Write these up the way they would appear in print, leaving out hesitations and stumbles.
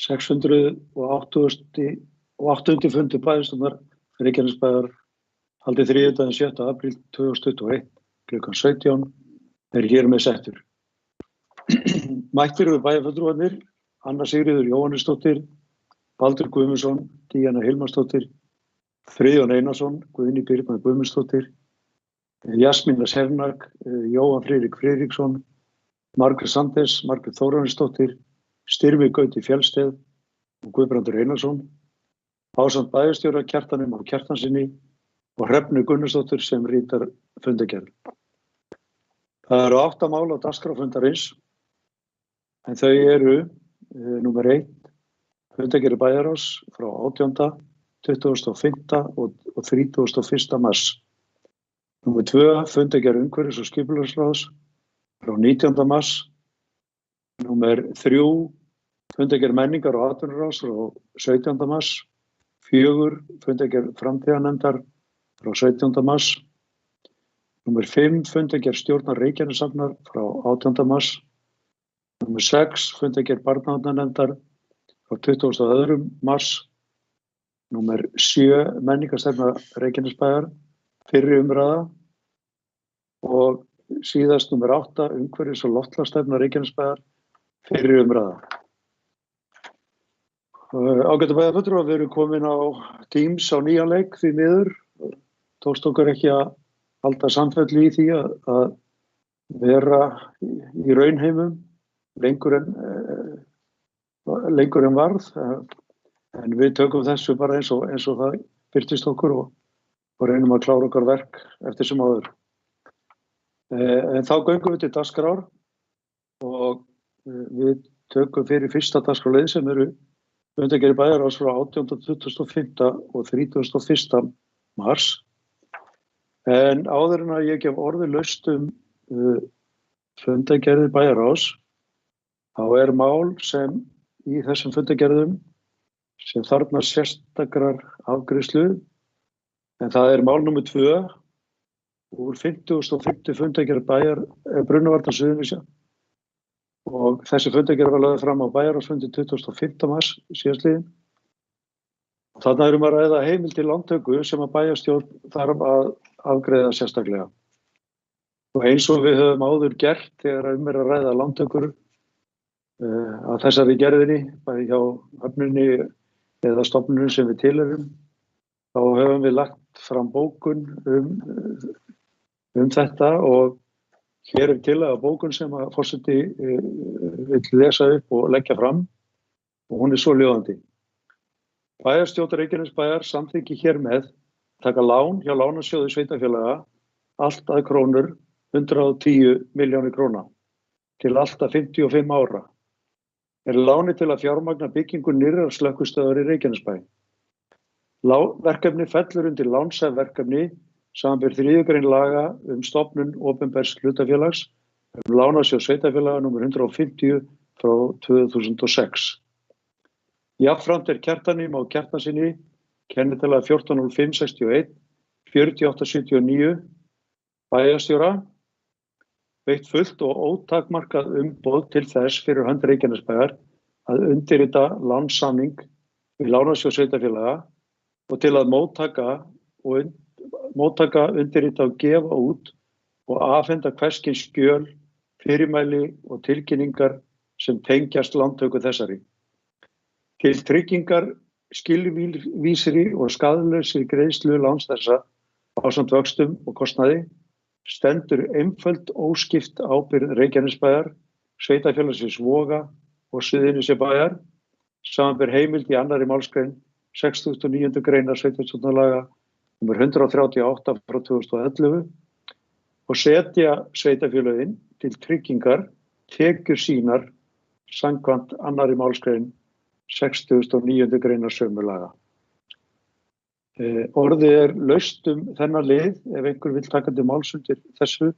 680. fundur bæjarstjórnar Reykjanesbæjar haldið þriðjudaginn 7. apríl 2021 klukkan 17 hér með settur. Mættir eru bæjarfulltrúarnir Anna Sigríður Jóhannesdóttir, Baldur Guðmundsson, Díana Hilmarsdóttir, Friðjón Einarsson, Guðný Birna Guðmundsdóttir, Jasmína Sernag, Jóhann Friðrik Friðriksson, Margrét Sandes, Margrét Þórarinsdóttir, Styrmi Gauti Fjellsteð og Guðbrandur Einarsson, ásamt bæjarstjóra Kjartanum og Kjartansinni og Hrefnu Gunnarsdóttur sem ritar fundargerð. Það eru 8 mál á dagskrá fundarins, en þau eru númer 1, fundargerð bæjarráðs frá 18., 25. og 31. mars. Númer 2, fundargerð umhverfis- og skipulagsráðs frá 19. mars. Númer 3, fundargerð menningar- og atvinnuráðs frá 17. mars. 4, fundargerð framtíðarnefndar frá 17. mars. Númer 5, fundargerð stjórnar Reykjanessafnar frá 18. mars. Númer 6, fundargerð barnavarnanefndar frá 22. mars. Númer 7, menningarstefna Reykjanesbæjar, fyrri umræða. Og síðast númer 8, umhverfis- og loftslagsstefna Reykjanesbæjar, fyrri umræða. Ágætu bæjarfulltrúar, við erum komin á Teams á nýjan leik því miður. Tókst okkur ekki að halda samfellu í því að vera í raunheimum lengur en varð. En við tökum þessu bara eins og það birtist okkur og reynum að klára okkar verk eftir sem áður. En þá göngum við til dagskrár og við tökum fyrir fyrsta dagskrárlið sem eru fundargerð bæjarráðs frá 18., 25. og 31. mars. En áður en að ég gef orðið laust fundargerð bæjarráðs, þá mál sem í þessum fundargerðum sem þarfnast sérstakrar afgreiðslu, en það mál númer 2 úr 55. fundargerð Brunavarna Suðurnesja. Og þessi fundargerð var lögð fram á bæjarráðsfundi 25. mars síðastliðinn. Þarna að ræða heimild til lántöku sem að bæjarstjórn þarf að afgreiða sérstaklega. Og eins og við höfum áður gert þegar að ræða lántökur að þessari gerðinni, bæði hjá höfninni eða stofnunum sem við tilheyrum, þá höfum við lagt fram bókun þetta og hér tillaga bókun sem að forseti vill lesa upp og leggja fram og hún svo ljóðandi. Bæjarstjórn Reykjanesbæjar samþykkir hér með taka lán hjá lánasjóði sveitarfélaga allt að krónur 110 milljónir króna til allt að 55 ára. Láni til að fjármagna byggingu nýrrar slökkvistöðvar í Reykjanesbæ. Verkefni fellur undir lánshæfverkefni samanber 3. grein laga stofnun opinbers hlutafélags lánasjóð sveitarfélaga nr. 150 frá 2006. Jafnframt Kjartani Má Kjartansinni kennitala 140561 4879 bæjarstjóra veitt fullt og ótakmarkað umboð til þess fyrir hönd Reykjanesbæjar að undirrita lánssamning við lánasjóð sveitarfélaga og til að móttaka, undirrita og gefa út og afhenda hvers kyns skjöl, fyrirmæli og tilkynningar sem tengjast lántöku þessari. Til tryggingar skilvísri og skaðlausri greiðslu láns þessa ásamt vöxtum og kostnaði stendur einföld óskipt ábyrgð Reykjanesbæjar, sveitarfélagsins Voga og Suðurnesjabæjar, samanber heimild í 2. málsgrein 69. greinar sveitarstjórnarlaga nr. 138 frá 2011 og setja sveitarfélögin til tryggingar tekjur sínar samkvæmt 2. málsgrein 69. greinar sömu laga. Orðið laust þennan lið ef einhver vill taka til máls undir þessu.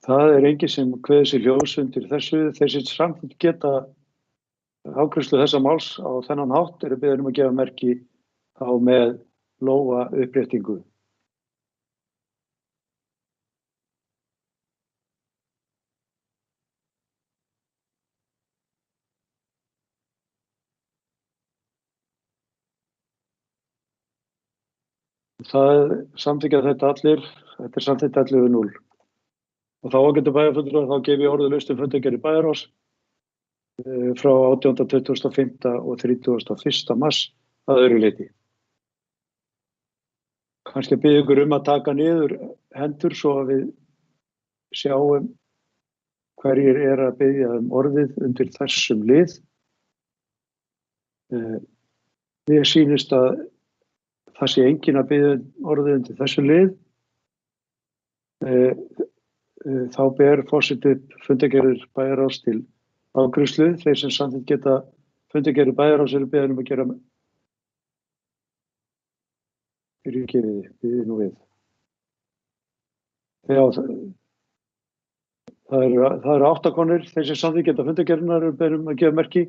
Það enginn sem kveður sig ljós undir þessu. Þeir sem samþykkt geta afgreiðslu þessa máls á þennan hátt beðin að gefa merki á með lófa uppréttingu. Það samþykkja þetta allir, þetta samþykkt 11-0. Og þá ágættu bæjarfundur og þá gef ég orðið laust fundargerð bæjarráðs frá 18., 25. og 31. mars að öðru leyti. Kannski að biðja ykkur að taka niður hendur svo að við sjáum hverjir að biðja orðið undir þessum lið. Mér sýnist að það sé enginn að biðja orðið undir þessum lið. Þá ber forseti fundargerðir bæjarráðs til afgreiðslu. Þeir sem samþykkt geta fundargerðir bæjarráðs eru beðin að gera fyrirgefið nú við. Já, það eru 8 konur. Þeir sem samþykkt geta fundargerðirnar eru beðin að gefa merki.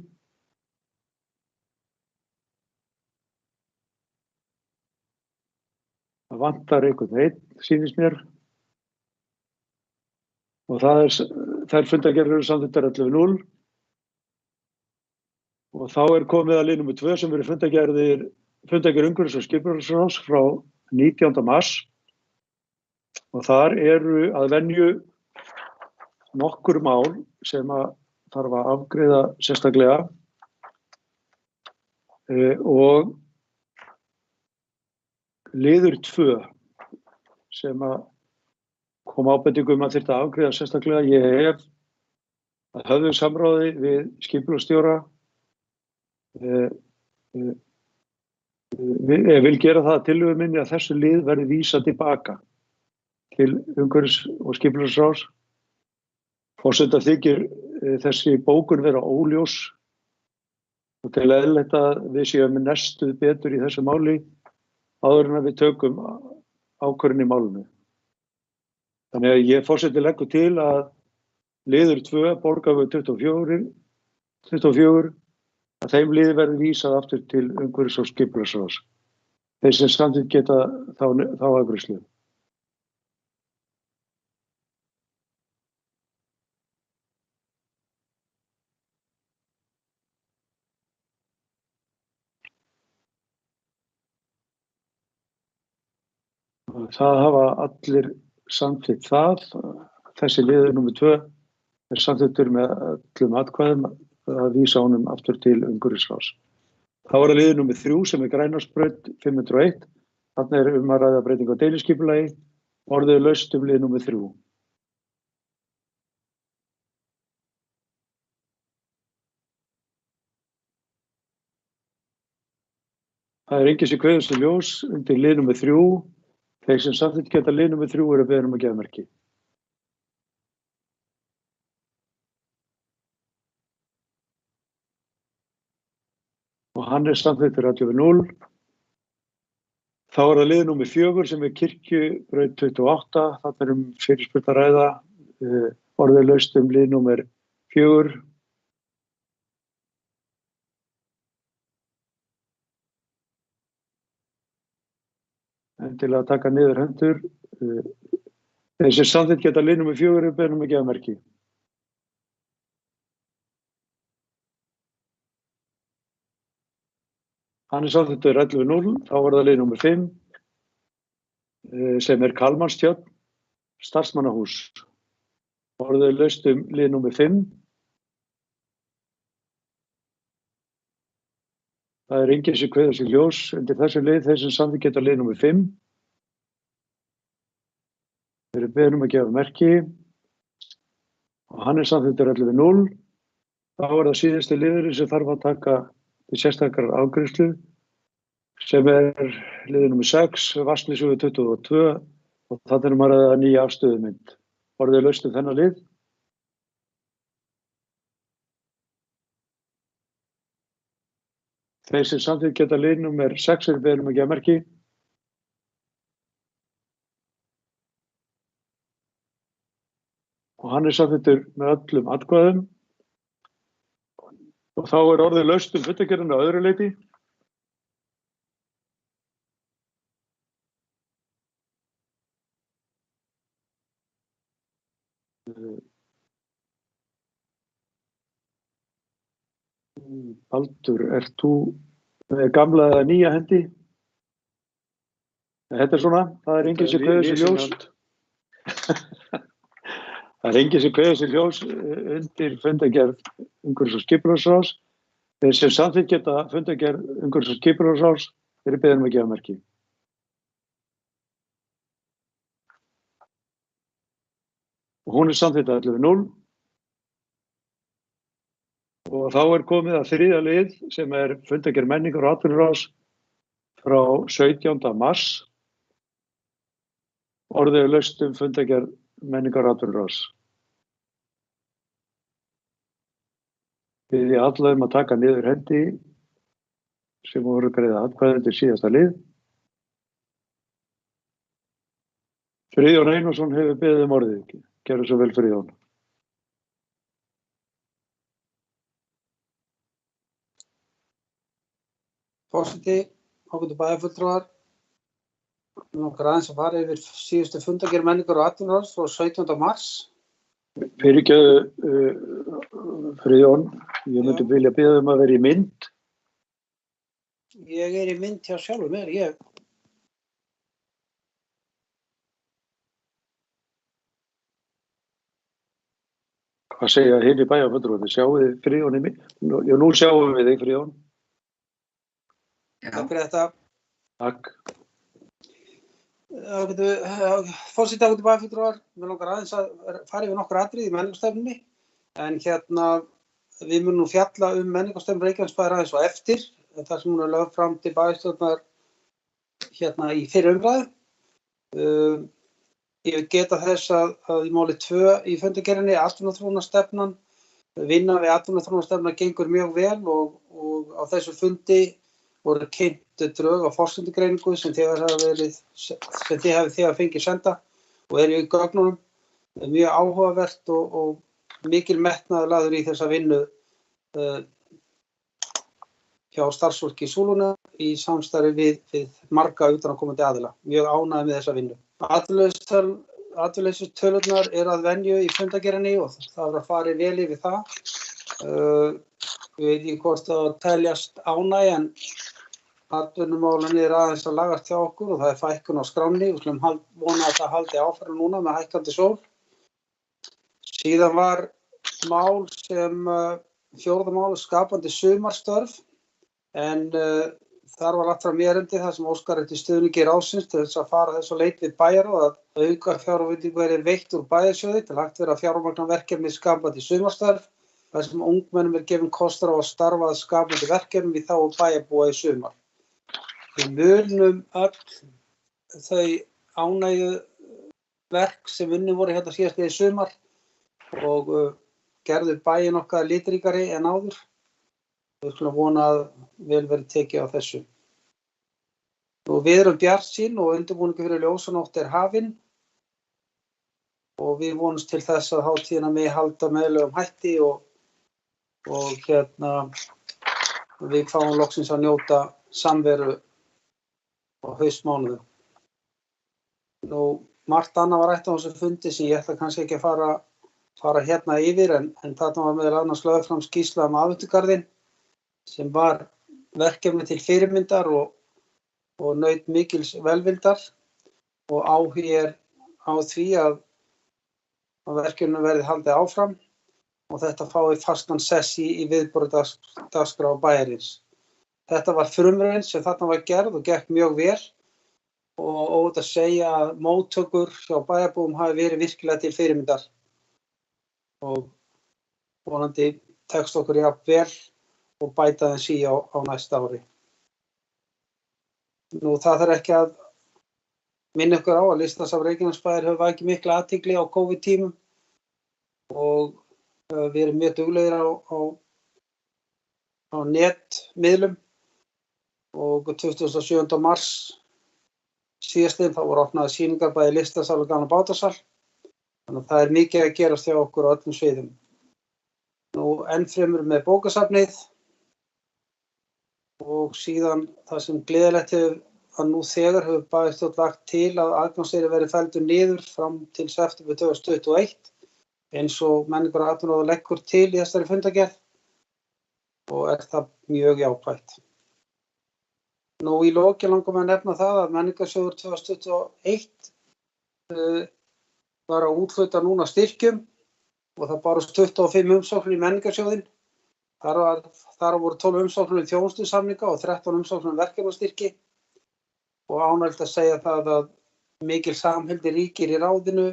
Það vantar einhvern einn, sýnist mér. Og þær fundargerðir eru samþykktar 11-0. Og þá komið að lið númer 2 sem eru fundargerð umhverfis- og skipulagsráðs frá 19. mars. Og þar eru að venju nokkur mál sem þarf að afgreiða sérstaklega. Og liður 2 sem kom ábendingum að þyrfti að afgreiða sérstaklega. Ég hef að höfðu samráði við skipulagsstjóra. Ég vil gera það að tillögu minni að þessu lið verði vísað tilbaka til umhverfis- og skipulagsráðs. Forseta þykir þessi bókun vera óljós og til eðlilegt að við séum nestuð betur í þessu máli áður en að við tökum ákvörðun í málinu. Þannig að ég forseti leggur til að liður 2 borgafu 24 að þeim liði verði vísað aftur til umhverfis- og skipulagsráðs. Þeir sem samþykkt geta þá afgreiðslu. Það hafa allir samþykkt það. Þessi liður númer 2 samþykktur með öllum atkvæðum að vísa honum aftur til umhverfisráðs. Þá það liður númer 3 sem Grænarsbraut 501. Þarna að ræða breytingu á deiliskipulagi. Orðið laust lið númer 3. Það enginn sem kveður sér ljós undir lið númer 3. Þeir sem samþykkt geta lið númer 3 eru beðin að gefa merki. Og hann samþykktur 11-0. Þá það lið númer 4 sem Kirkjubraut 28. Þarna fyrirspurn að ræða. Orðið laust lið númer 4. En til að taka niður hendur. Þeir sem samþykkt geta lið númer 4 eru beðin að gefa merki. Hann samþykktur 11-0. Þá það lið númer 5 sem Kalmannstjörn, starfsmannahús. Orðið laust lið númer 5. Það enginn sem kveður sér ljós undir þessu lið. Þeir sem samþykkt geta lið númer 5. Þeir eru beðin að gefa merki. Og hann samþykktur 11-0. Þá það síðasti liðurinn sem þarf að taka til sérstakrar afgreiðslu sem liður númer 6, Vatnsnesvegur 22 og þarna að ræða nýja afstöðumynd. Orðið laust þennan lið. Þeir sem samþykkt geta lið númer 6 eru beðin að gefa merki. Og hann samþykktur með öllum atkvæðum. Og þá orðið laust fundargerðina að öðru leyti. Baldur, ert þú með gamla eða nýja hendi? Þetta svona, það enginn sem kveður sér ljós. Það enginn sem kveður sér ljós undir fundargerð umhverfis- og skipulagsráðs. Þeir sem samþykkt geta fundargerð umhverfis- og skipulagsráðs eru beðin að gefa merki. Og hún samþykkt 11-0. Og þá komið að 3. lið sem fundargerð menningar- og atvinnuráðs frá 17. mars. Orðið laust fundargerð menningar- og atvinnuráðs. Biðja alla að taka niður hendi sem voru greiða atkvæði undir síðasta lið. Friðjón Einarsson hefur beðið orðið. Gerðu svo vel, Friðjón. Forseti, ágætu bæjarfulltrúar, nokkur aðeins að fara yfir síðustu fundargerð menningar- og atvinnuráðs frá 17. mars. Fyrirgefðu, Friðjón, ég myndi vilja biðja að vera í mynd. Ég í mynd hjá sjálfur mér, Hvað segja hinir bæjarfulltrúarnir? Sjáum við Friðjón í mynd? Já, nú sjáum við þig, Friðjón. Takk fyrir þetta. Takk. Forseti, ágætu bæjarfulltrúar, mér langar aðeins að fara yfir nokkur atriði í menningarstefnunni, en við munum fjalla menningarstefnu Reykjanesbæjar aðeins og eftir, þar sem hún lögð fram til bæjarstjórnar í fyrri umræðu. Ég vil geta þess að í máli 2 í fundargerðinni atvinnuþróunarstefnan, vinna við atvinnuþróunarstefnuna gengur mjög vel og á þessu fundi voru kynnt drög á forsendugreiningu sem þið hafið þegar fengið senda og í gögnunum. Mjög áhugavert og mikil metnaður lagður í þessa vinnu hjá starfsfólki í Súluna í samstarfi við marga utanaðkomandi aðila. Mjög ánægður með þessa vinnu. Atvinnuleysistölurnar að venju í fundargerðinni og það var að fara vel yfir það. Ég veit ekki hvort það teljast ánægja en atvinnumálin aðeins að lagast hjá okkur og það fækkun á skránni. Við skulum vona að það haldi áfram núna með hækkandi sól. Síðan var mál sem 4. mál skapandi sumarstörf en þar var lagt fram erindi þar sem óskar eftir stuðningi ráðsins til þess að fara þess á leit við bæjarráð að auka fjárveitingu verið veitt úr bæjarsjóði til hægt vera að fjármagna verkefni skapandi sumarstörf þar sem ungmennum gefin kostur á að starfa að skapandi verkefni við þágu bæjarbúa í sumar. Við munum öll þau ánægju verk sem unnin voru síðast í sumar og gerðu bæinn okkar litríkari en áður. Við skulum vona að vel verið tekið á þessu. Við erum bjartsýn og undirbúningur fyrir ljósanótt hafinn og við vonumst til þess að hátíðina megi halda með eðlilegum hætti og við fáum loksins að njóta samveru á haustmánuðum. Margt annað var rætt á þessu fundi sem ég ætla kannski ekki að fara yfir en þarna var meðal annars lögð fram skýrsla aðventugarðinn sem var verkefni til fyrirmyndar og naut mikils velvildar og áhugi á því að verkefninu verði haldið áfram og þetta fái fastan sess í viðburðardagskrá bæjarins. Þetta var frumraun sem þarna var gerð og gekk mjög vel og óhætt að segja að móttökur hjá bæjarbúum hafi verið virkilega til fyrirmyndar og vonandi tekst okkur jafn vel og bæta þess í á næsta ári. Það þarf ekki að minna ykkur á að Listasafn Reykjanesbæjar hefur vakið mikla athygli á COVID-tímum og við erum mjög duglegir á netmiðlum og 27. mars síðastliðinn þá voru opnaðar sýningar bæði í Listasafn og Gamla Bátasal. Þannig að það er mikið að gerast hjá okkur á öllum sviðum. Ennfremur með bókasafnið og síðan það sem gleðilegt hefur að nú þegar hefur bæjarstjórn lagt til að aðgangseyrir verði felldur niður fram til september 2021 eins og menningar og atvinnuráð leggur til í þessari fundargerð og það mjög jákvætt. Nú í lokin langum að nefna það að Menningarsjóður 2021 var að úthluta núna styrkjum og það bárust 25 umsóknir í Menningarsjóðinn. Þar voru 12 umsóknir í þjónustusamninga og 13 umsóknir verkefnastyrki og ánægt að segja það að mikil samhildi ríkir í ráðinu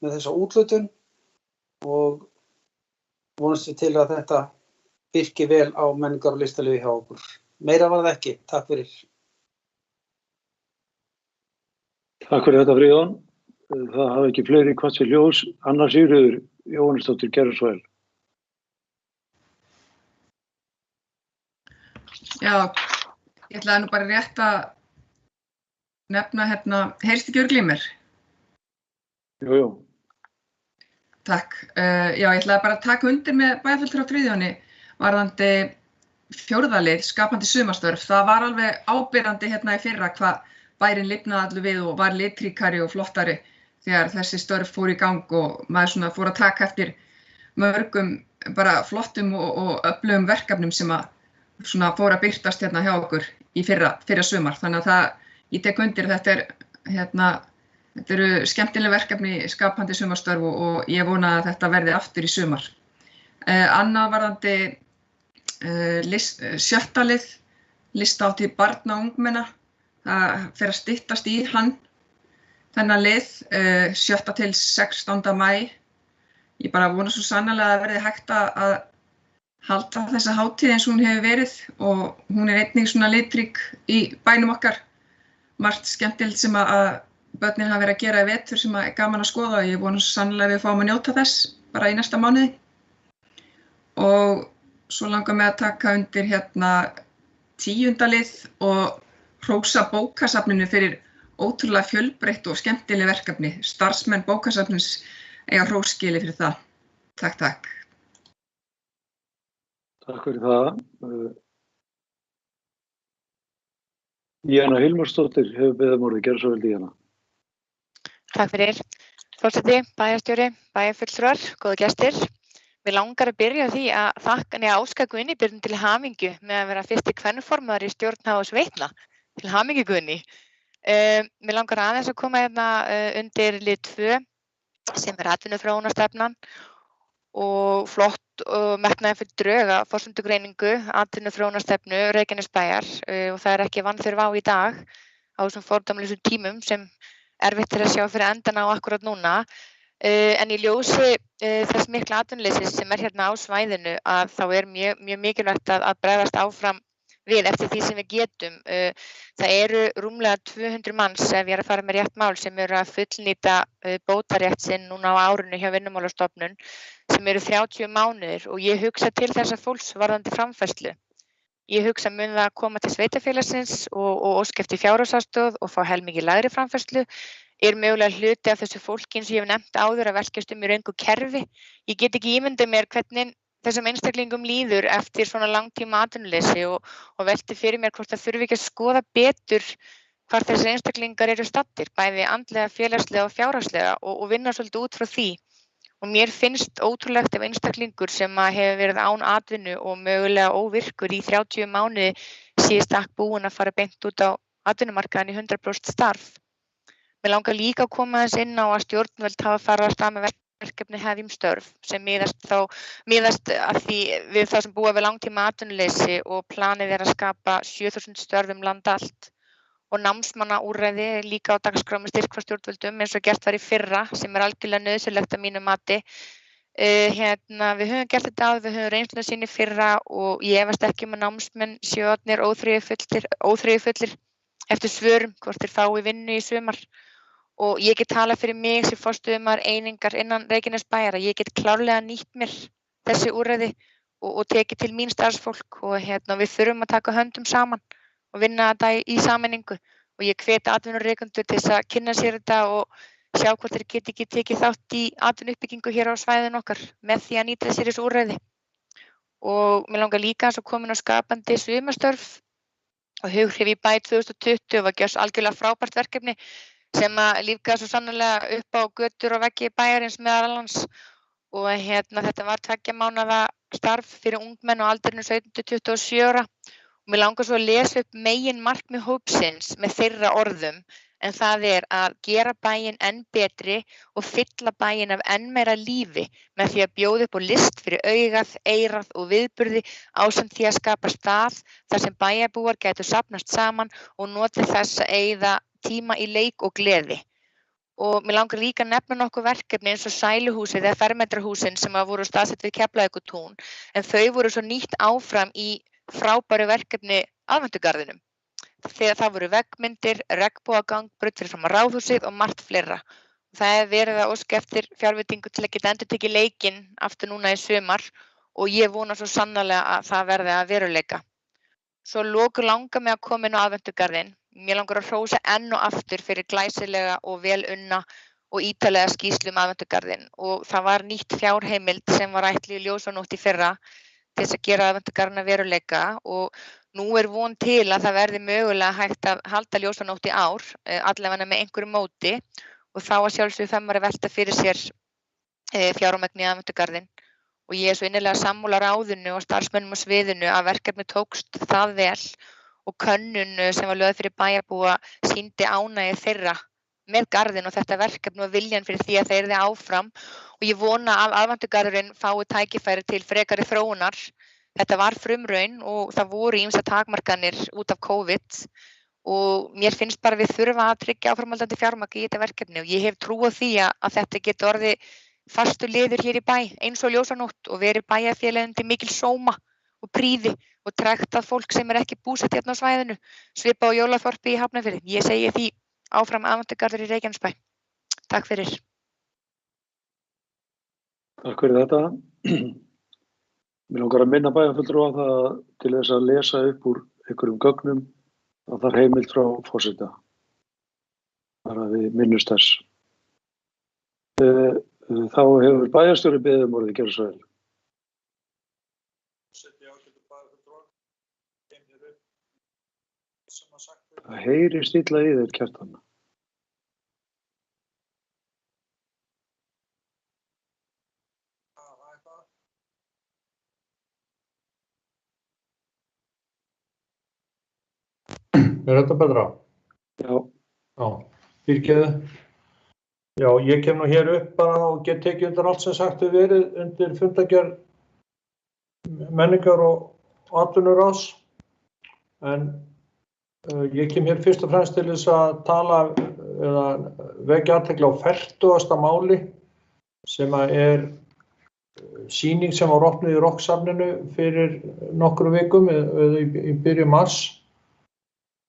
með þessa úthlutun og vonast við til að þetta virki vel á menningar- og listalífi hjá okkur. Meira var það ekki. Takk fyrir. Takk fyrir þetta, Friðjón. Það hafa ekki fleiri kvart sér ljós. Anna Sigríður Jóhannesdóttir, gerðu svo vel. Já, ég ætlaði nú bara rétt að nefna heyrst ekki örugglega í mér? Jú. Takk. Já, ég ætlaði bara að taka undir með bæjarfulltrúa Friðjóni varðandi fjórðalið, skapandi sumarstörf. Það var alveg ábyrrandi í fyrra hvað bærinn lifnaði allur við og var litríkari og flottari þegar þessi störf fór í gang og maður svona fór að taka eftir mörgum bara flottum og öflugum verkefnum sem að svona fór að birtast hjá okkur í fyrra sumar. Þannig að ég tek undir þetta eru skemmtileg verkefni, skapandi sumarstörf og ég vona að þetta verði aftur í sumar. Annað varðandi sjöttalið, listahátíð barna og ungmenna. Það fer að styttast í hann, þennan lið, 7. til 16. maí. Ég bara vona svo sannarlega að verði hægt að halda þessa hátíð eins og hún hefur verið og hún einnig svona litrík í bænum okkar. Margt skemmtilegt sem að börnin hafa verið að gera í vetur sem er gaman að skoða og ég vona svo sannarlega að við fáum að njóta þess bara í næsta mánuði. Og svo langar mig að taka undir 10. lið og hrósa bókasafninu fyrir ótrúlega fjölbreytt og skemmtileg verkefni. Starfsmenn bókasafnins eiga hrósskilið fyrir það. Takk. Takk fyrir það. Díana Hilmarsdóttir hefur beðið orðið. Gerðu svo vel, Díana. Takk fyrir. Forseti, bæjarstjóri, bæjarfulltrúar, góðu gestir. Mig langar að byrja á því að óska Guðni Birnu til hamingju með að vera fyrsti kvenformaður í stjórn HS Veitna. Til hamingju Guðni. Mig langar aðeins að koma undir lið 2 sem atvinnuþróunarstefnan og flott og metnaðarfull drög að forsendugreiningu atvinnuþróunarstefnu Reykjanesbæjar og það ekki vanþörf á í dag á þessum fordæmalausum tímum sem erfitt að sjá fyrir endan á akkurat núna. En í ljósi þess mikla atvinnuleysis sem hérna á svæðinu að þá mjög mikilvægt að bregðast áfram við eftir því sem við getum. Það eru rúmlega 200 manns, ef ég að fara með rétt mál, sem eru að fullnýta bótarétt sinn núna á árinu hjá Vinnumálastofnun, sem eru 30 mánuðir og ég hugsa til þessa fólks varðandi framfærslu. Ég hugsa mun það að koma til sveitarfélagsins og óska eftir fjárhagsaðstoð og fá helmingi lægri framfærslu. Mögulega hluti af þessu fólki eins og ég hef nefnt áður að velkjast í röngu kerfi. Ég get ekki ímyndað mér hvernig þessum einstaklingum líður eftir svona langtíma atvinnuleysi og velti fyrir mér hvort það þurfi ekki að skoða betur hvar þessir einstaklingar eru staddir, bæði andlega, félagslega og fjárhagslega og vinna svolítið út frá því. Og mér finnst ótrúlegt ef einstaklingur sem hefur verið án atvinnu og mögulega óvirkur í 30 mánuði sé stakk búinn að fara beint út á atvinnumarkaðinn í 100% starf. Mig langar líka að koma þess inn á að stjórnvöld hafa farið af stað með verkefni Hefjum störf sem miðast að því við þá sem búa við langtíma atvinnuleysi og planið að skapa 7.000 störf land allt og námsmannaúrræði líka á dagskrá með styrk frá stjórnvöldum eins og gert var í fyrra sem algjörlega nauðsynlegt að mínu mati. Við höfum gert þetta við höfum reynslu sín í fyrra og ég efast ekki að námsmenn séu orðnir óþreyjufullir eftir svörum hvort þeir fái vinnu í sumar. Og ég get talað fyrir mig sem forstöðumaður einingar innan Reykjanesbæjar að ég get klárlega nýtt mér þessi úrræði og tekið til mín starfsfólk og við þurfum að taka höndum saman og vinna þetta í sameiningu og ég hvet atvinnurekendur til þess að kynna sér þetta og sjá hvort þeir geti ekki tekið þátt í atvinnuuppbyggingu hér á svæðinu okkar með því að nýta sér þessu úrræði. Og mér langar líka að komin á skapandi sumarstörf og Hughrif í bæ 2020 var gjörst algjörlega frábært verkefni sem að lífgaði svo sannarlega upp á götur og veggi bæjarins meðal annars og þetta var 2 mánaða starf fyrir ungmenn á aldrinum 17 til 27 ára Mér langar svo að lesa upp meginmarkmið hópsins með þeirra orðum, en það að gera bæinn enn betri og fylla bæinn af enn meira lífi með því að bjóða upp á list fyrir augað, eyrað og viðburði ásamt því að skapa stað þar sem bæjarbúar gætu safnast saman og notið þess að eyða tíma í leik og gleði. Og mér langar líka að nefna nokkuð verkefni eins og Sæluhúsið eða Fermetrahúsin sem voru staðsett við Keflavíkurtún, en þau voru svo nýtt áfram í frábæru verkefni Aðventugarðinum. Þegar það voru veggmyndir, regnbogagang, fyrir fram á Ráðhúsið og margt fleira. Það verið að óska eftir fjárveitingu til að geta endurtekið leikinn aftur núna í sumar og ég vona svo sannarlega að það verði að veruleika. Svo lokur langar mig að koma inn á Aðventugarðinn. Mér langar að hrósa enn og aftur fyrir glæsilega og vel unna og ítarlega skýrslu Aðventugarðinn og það var nýtt fjárheimild sem var ætluð í Ljósanótt í fyrra til þess að gera Aðventugarðinn að veruleika og nú von til að það verði mögulega hægt að halda Ljósanótt í ár, allavega með einhverju móti og þá að sjálfsögðu femmari velta fyrir sér fjármagn í Aðventugarðinn og ég svo innilega sammála ráðinu og starfsmönnum á sviðinu að verkefni tókst það vel og könnun sem var lögð fyrir bæjarbúa sýndi ánægju þeirra með garðinn og þetta verkefni og viljan fyrir því að þeir yrði áfram og ég vona að Aðventugarðurinn fái tækifæri til frekari þróunar. Þetta var frumraun og það voru ýmsar takmarkanir út af COVID og mér finnst bara við þurfa að tryggja áframhaldandi fjármagn í þetta verkefni og ég hef trú á því að þetta geti orðið fastur liður hér í bæ eins og Ljósanótt og verið bæjarfélögum til mikil sóma og prýði og tregtað fólk sem ekki búsett hérna á svæðinu, svipað á jólaþorpi í Hafnarfirði. Ég segi því áfram Aðventugarður í Reykjanesbæ. Takk fyrir. Takk fyrir þetta. Mér langar að minna bæjarfulltrúa á það til þess að lesa upp úr einhverjum gögnum að það er heimild frá forseta. Bara við minnumst þess. Þá hefur bæjarstjóri beðið orðið gjörðu svo vel. Það heyrist illa í þér, Kjartan. Þetta betra? Já. Já, fyrirgeðu. Já, ég kem nú hér upp bara og get tekið undir allt sem sagt hefur verið undir fundargerð menningar og atvinnuráðs. En ég kem hér fyrst og fremst til þess að tala eða vekja athygli á 40. máli sem er sýning sem var opnuð í Rocksafninu fyrir nokkrum vikum eða í byrjun mars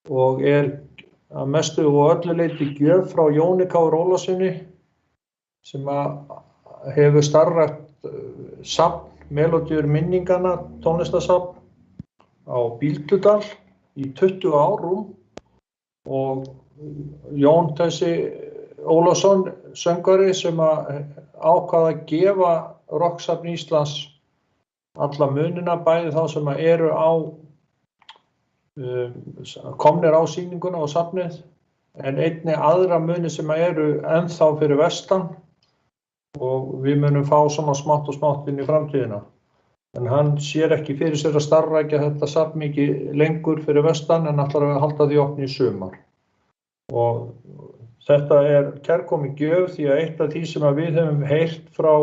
og er að mestu og öllu leyti gjöf frá Jóni K. Ólafssyni sem hefur starfrækt safn Melódíur minninganna, tónlistarsafn á Bíldudal í 20 árum og Jón þessi Ólafsson söngvari sem ákvað að gefa Rocksafn Íslands alla munina bæði þá sem eru komnir á sýninguna og safnið en einnig aðra muni sem eru ennþá fyrir vestan og við munum fá svona smátt og smátt inn í framtíðina. En hann sér ekki fyrir sér að starfrækja þetta safn mikið lengur fyrir vestan en ætlar að halda því opnu í sumar. Og þetta er kærkomin gjöf því að eitt af því sem við höfum heyrt frá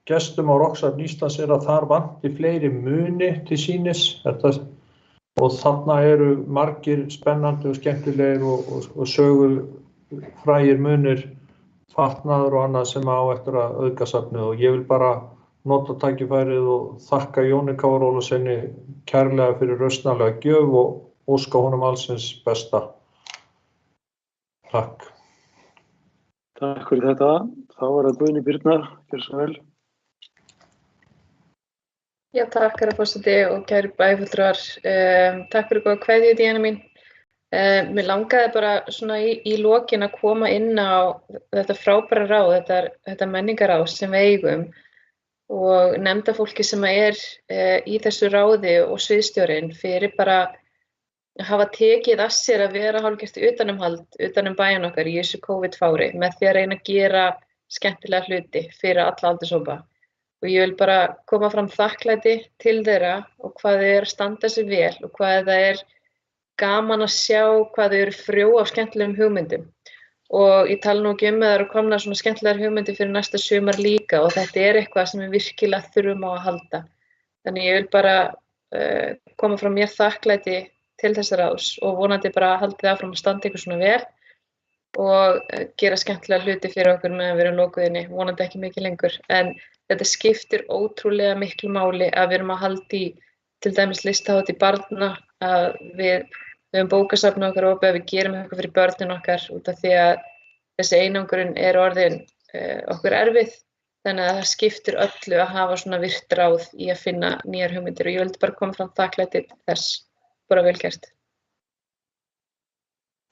gestum á Rocksafn Íslands er að þar vanti fleiri muni til sýnis. Og þarna eru margir spennandi og skemmtilegir og sögufrægir munir, fatnaður og annað sem á eftir að auðga safnið og ég vil bara nota tækifærið og þakka Jóni K. Ólafssyni kærlega fyrir rausnarlega gjöf og óska honum allsins besta. Takk. Takk fyrir þetta. Þá var það Guðný Birna, gjörðu svo vel. Já, takk herra forseti og kæru bæjarfulltrúar. Takk fyrir góða kveðju, Díana mín. Mér langaði bara svona í lokin að koma inn á þetta frábæra ráð, þetta menningarráð sem við eigum og nefnda fólki sem í þessu ráði og sviðsstjórinn fyrir bara að hafa tekið að sér að vera hálfgert utanumhald utanum bæinn okkar í þessu COVID-fári með því að reyna að gera skemmtilega hluti fyrir alla aldurshópa. og ég vil bara koma fram þakklæti til þeirra og hvað þau standa sig vel og hvað það gaman að sjá hvað þau frjó af skemmtilegum hugmyndum. Og ég tala nú ekki að það eru komnar svona skemmtilegar hugmyndir fyrir næsta sumar líka og þetta eitthvað sem við virkilega þurfum á að halda. Þannig ég vil bara koma frá mér þakklæti til þessa ráðs og vonandi bara haldið áfram að standa ykkur svona vel og gera skemmtilega hluti fyrir okkur meðan við erum lokuð inni, vonandi ekki mikið lengur. En þetta skiptir ótrúlega miklu máli að við erum að halda í til dæmis listahátíð barna, að við höfum bókasafn okkar opið, að við gerum eitthvað fyrir börnin okkar út af því að þessi einangrun orðin okkur erfið. Þannig að það skiptir öllu að hafa svona virkt ráð í að finna nýjar hugmyndir og ég vildi bara koma fram þakklæti til þess, bara vel gert.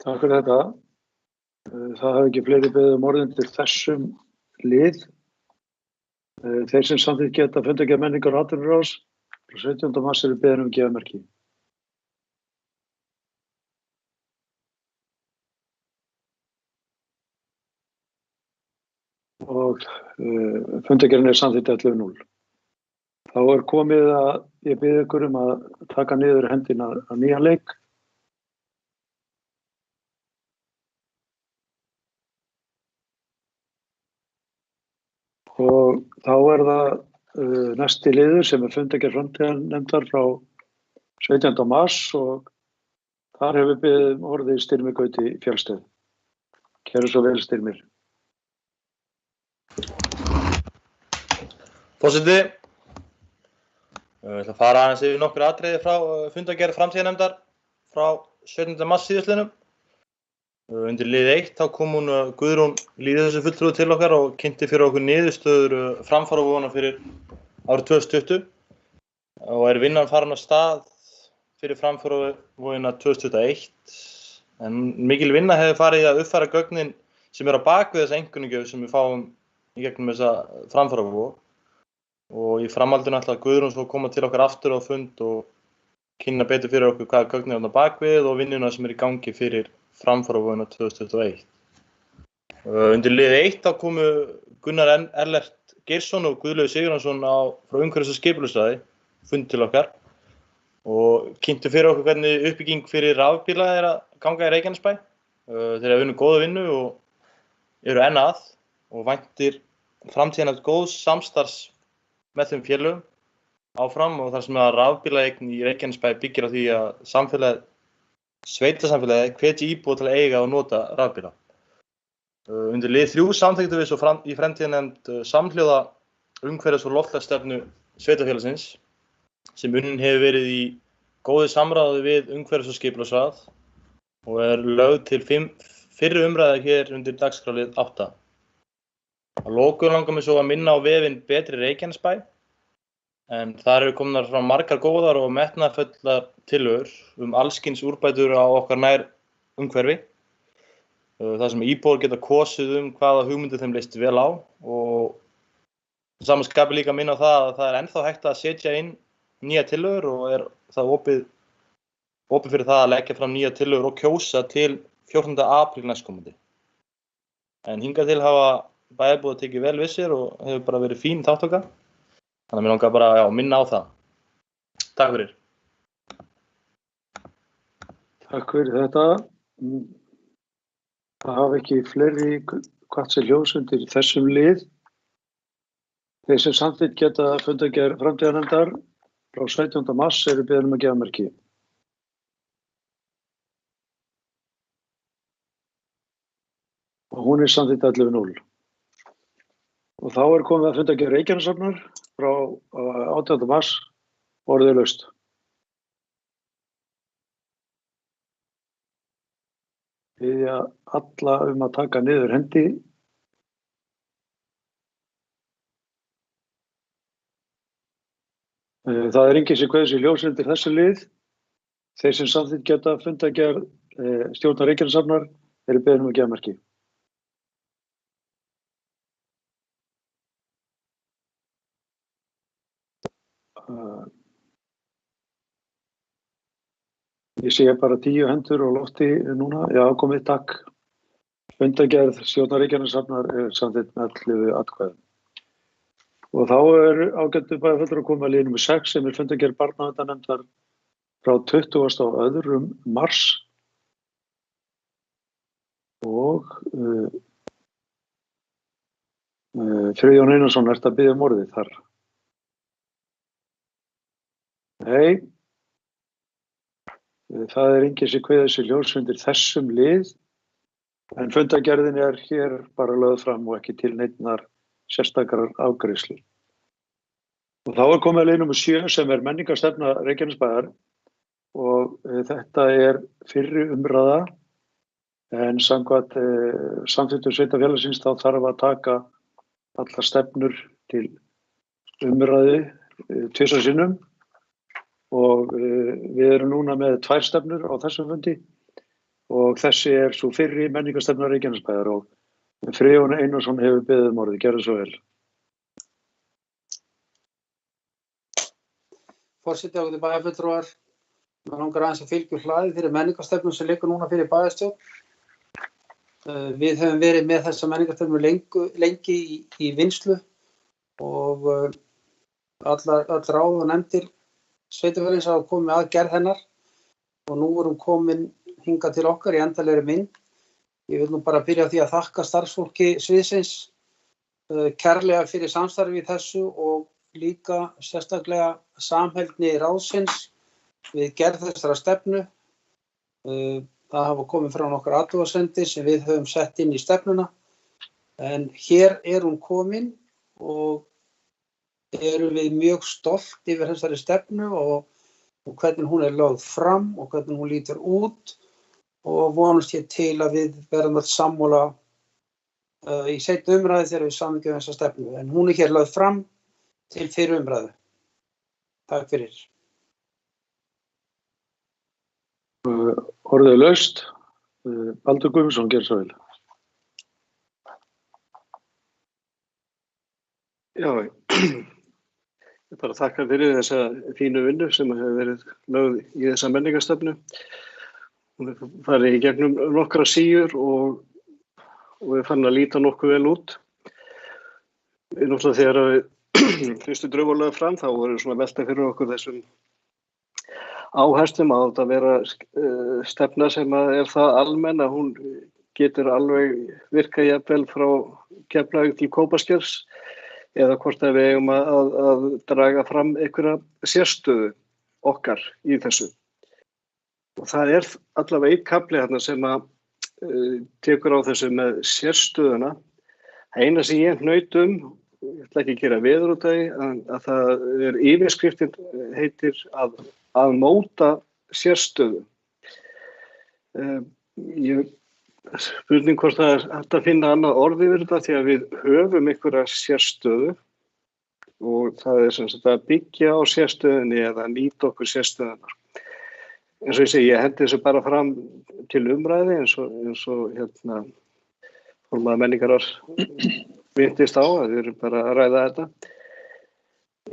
Takk fyrir þetta. Það hafi ekki fleiri beðið orðin til þessum lið. Þeir sem samþykkt geta fundargerð menningar og atvinnuráðs frá 17. mars eru beðin gefa merki. Og fundargerðin samþykkt 11:0. Þá komið að ég bið ykkur að taka niður hendina að nýjan leik. Og þá það næsti liður sem fundargerð framtíðarnefndar frá 17. mars og þar hefur beðið orðið Styrmir Gauti Fjallsteð. Kæru svo vel Styrmir. Forseti, ég ætla að fara aðeins yfir nokkur atriði frá fundargerð framtíðarnefndar frá 17. mars síðastliðnum. Undir lið 1 þá kom hún Guðrún lýðheilsu fulltrúi til okkar og kynnti fyrir okkur niðurstöður framfaravona fyrir árið 2020 og vinnan farin af stað fyrir framfaravona 2021 en mikil vinna hefur farið í að uppfæra gögnin sem á bak við þessa einkunnagjöf sem við fáum í gegnum þessa framfaravona og í framhaldinu ætla Guðrún svo koma til okkar aftur á fund og kynna betur fyrir okkur hvað gögnin á bak við og vinnuna sem í gangi fyrir framfaravona 2021. Undir lið 1 þá komu Gunnar Ellert Geirsson og Guðlaugur Sigurjónsson frá umhverfis- og skipulagsráði fund til okkar og kynntu fyrir okkur hvernig uppbygging fyrir rafbíla að ganga í Reykjanesbæ. Þeir hafa unnið góða vinnu og eru enn að og væntir framtíðan góðs samstarfs með þeim félögum áfram og þar sem að rafbílaeign í Reykjanesbæ byggir á því að sveitasamfélagið hvetji íbúa til að eiga og nota rafbíla. Undir lið 3 samþykktum við svo í framtíðarnefnd samhljóða umhverfis- og loftslagsstefnu sveitafélagsins sem unnin hefur verið í góðu samráði við umhverfis- og skipulagsráð og lögð til fyrri umræða hér undir dagskrárlið 8. Að lokum langar mig svo að minna á vefinn Betri Reykjanesbæ en þar eru komnar fram margar góðar og metnaðarfullar tillögur allskyns úrbætur á okkar nær umhverfi. Það sem íbúar geta kosið hvaða hugmyndir þeim leist vel á og sama skapi líka minna á það að það ennþá hægt að setja inn nýja tillögur og það opið fyrir það að leggja fram nýja tillögur og kjósa til 14. apríl næstkomandi. En hingað til hafa bæjarbúar tekið vel við sér og hefur bara verið fín þátttaka. Þannig að mér langar bara að minna á það. Takk fyrir. Takk fyrir þetta. Það hafa ekki fleiri hvatt sér ljós undir þessum lið. Þeir sem samþykkt geta fundargerð framtíðarnefndar frá 17. mars eru beðin að gefa merki. Og hún samþykkt 11:0. Og þá komið að fundargerð Reykjaneshafnar frá 18. mars orðið laust. Biðja alla að taka niður hendi. Það enginn sem kveður sér ljós undir þessu lið. Þeir sem samþykkt geta fundargerð stjórnar Reykjaneshafnar eru beðin að gefa merki. Ég sé bara 10 hendur á lofti núna. Já, komið, takk. Fundargerð stjórnar Reykjaneshafnar samþykkt með 11 atkvæðum. Og þá ágættu bæjarfulltrúar að koma að lið númer 6 sem fundargerð barnaverndarnefndar frá 22. mars og Friðjón Einarsson ert að biðja orðið þar. Nei, það enginn sem kveður sér ljós undir þessum lið, en fundargerðin hér bara lögð fram og ekki til neinnar sérstakrar afgreiðslu. Og þá komið að lið númer 7 sem menningarstefna Reykjanesbæjar og þetta fyrri umræða, en samkvæmt samþykktum sveitarfélagsins þá þarf að taka allar stefnur til umræðu 2 sinnum og við erum núna með 2 stefnur á þessum fundi og þessi svo fyrri menningarstefna Reykjanesbæjar og Friðjón Einarsson hefur beðið orðið, gerðu svo vel. Forseti ágætu bæjarfulltrúar, mig langar aðeins að fylgja hlaðið fyrir menningarstefnu sem liggur núna fyrir bæjarstjórn. Við höfum verið með þessa menningarstefnu lengi í vinnslu og öll ráð og nefndir sveitarfélagsins hafa komið að gerð hennar og nú hún komin hingað til okkar í endanlegri mynd. Ég vil nú bara byrja á því að þakka starfsfólki sviðsins kærlega fyrir samstarfi í þessu og líka sérstaklega samheldni ráðsins við gerð þessara stefnu. Það hafa komið frá nokkrar athugasemdir sem við höfum sett inn í stefnuna, en hér hún komin og erum við mjög stolt yfir þessari stefnu og hvernig hún lögð fram og hvernig hún lítur út og vonast ég til að við verðum öll sammála í seinni umræðu þegar við samþykkjum þessa stefnu, en hún hér lögð fram til fyrri umræðu. Takk fyrir. Orðið laust. Baldur Guðmundsson, gerðu svo vel. Já, ég bara þakka fyrir þessa fínu vinnu sem hefur verið lögð í þessa menningarstefnu. Hún farið í gegnum nokkra síður og við fann að líta nokkuð vel út. Náttúrulega þegar við fyrstu drög var lögð fram þá voru svona velta fyrir okkur þessum áherslum að þetta vera stefna sem það almenn að hún getur alveg virkað jafnvel frá Keflavík til Kópaskers eða hvort að við eigum að draga fram einhverja sérstöðu okkar í þessu. Og það allavega einn kafli þarna sem tekur á þessu með sérstöðuna. Eina sem ég hnaut ég ætla ekki að gera veður út af því, að það yfirskriftin heitir að móta sérstöðu. Spurning hvort það hægt að finna annað orð yfir þetta því að við höfum einhverja sérstöðu og það sem sagt að byggja á sérstöðunni eða nýta okkur sérstöðunar. Eins og ég segi, ég hendi þessu bara fram til umræði eins og formaður menningaráðs vintist á að við erum bara að ræða þetta.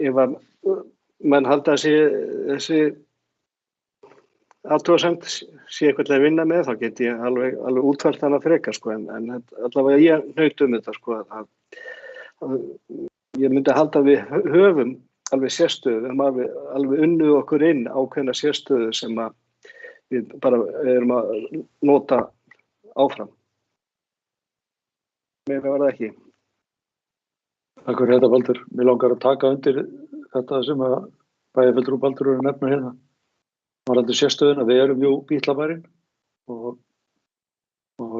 Ef að menn halda þessi athugasemd sé eitthvað að vinna með, þá get ég alveg útfært hana frekar, en allavega ég hnaut þetta, að ég myndi halda að við höfum alveg sérstöðu, við höfum alveg unnið okkur inn ákveðna sérstöðu sem við bara erum að nota áfram. Meira var það ekki. Takk fyrir þetta, Baldur. Mér langar að taka undir þetta sem að bæjarfulltrúi Baldur eru að nefna hérna. Varðandi sérstöðuna, við erum jú Bítlabærinn og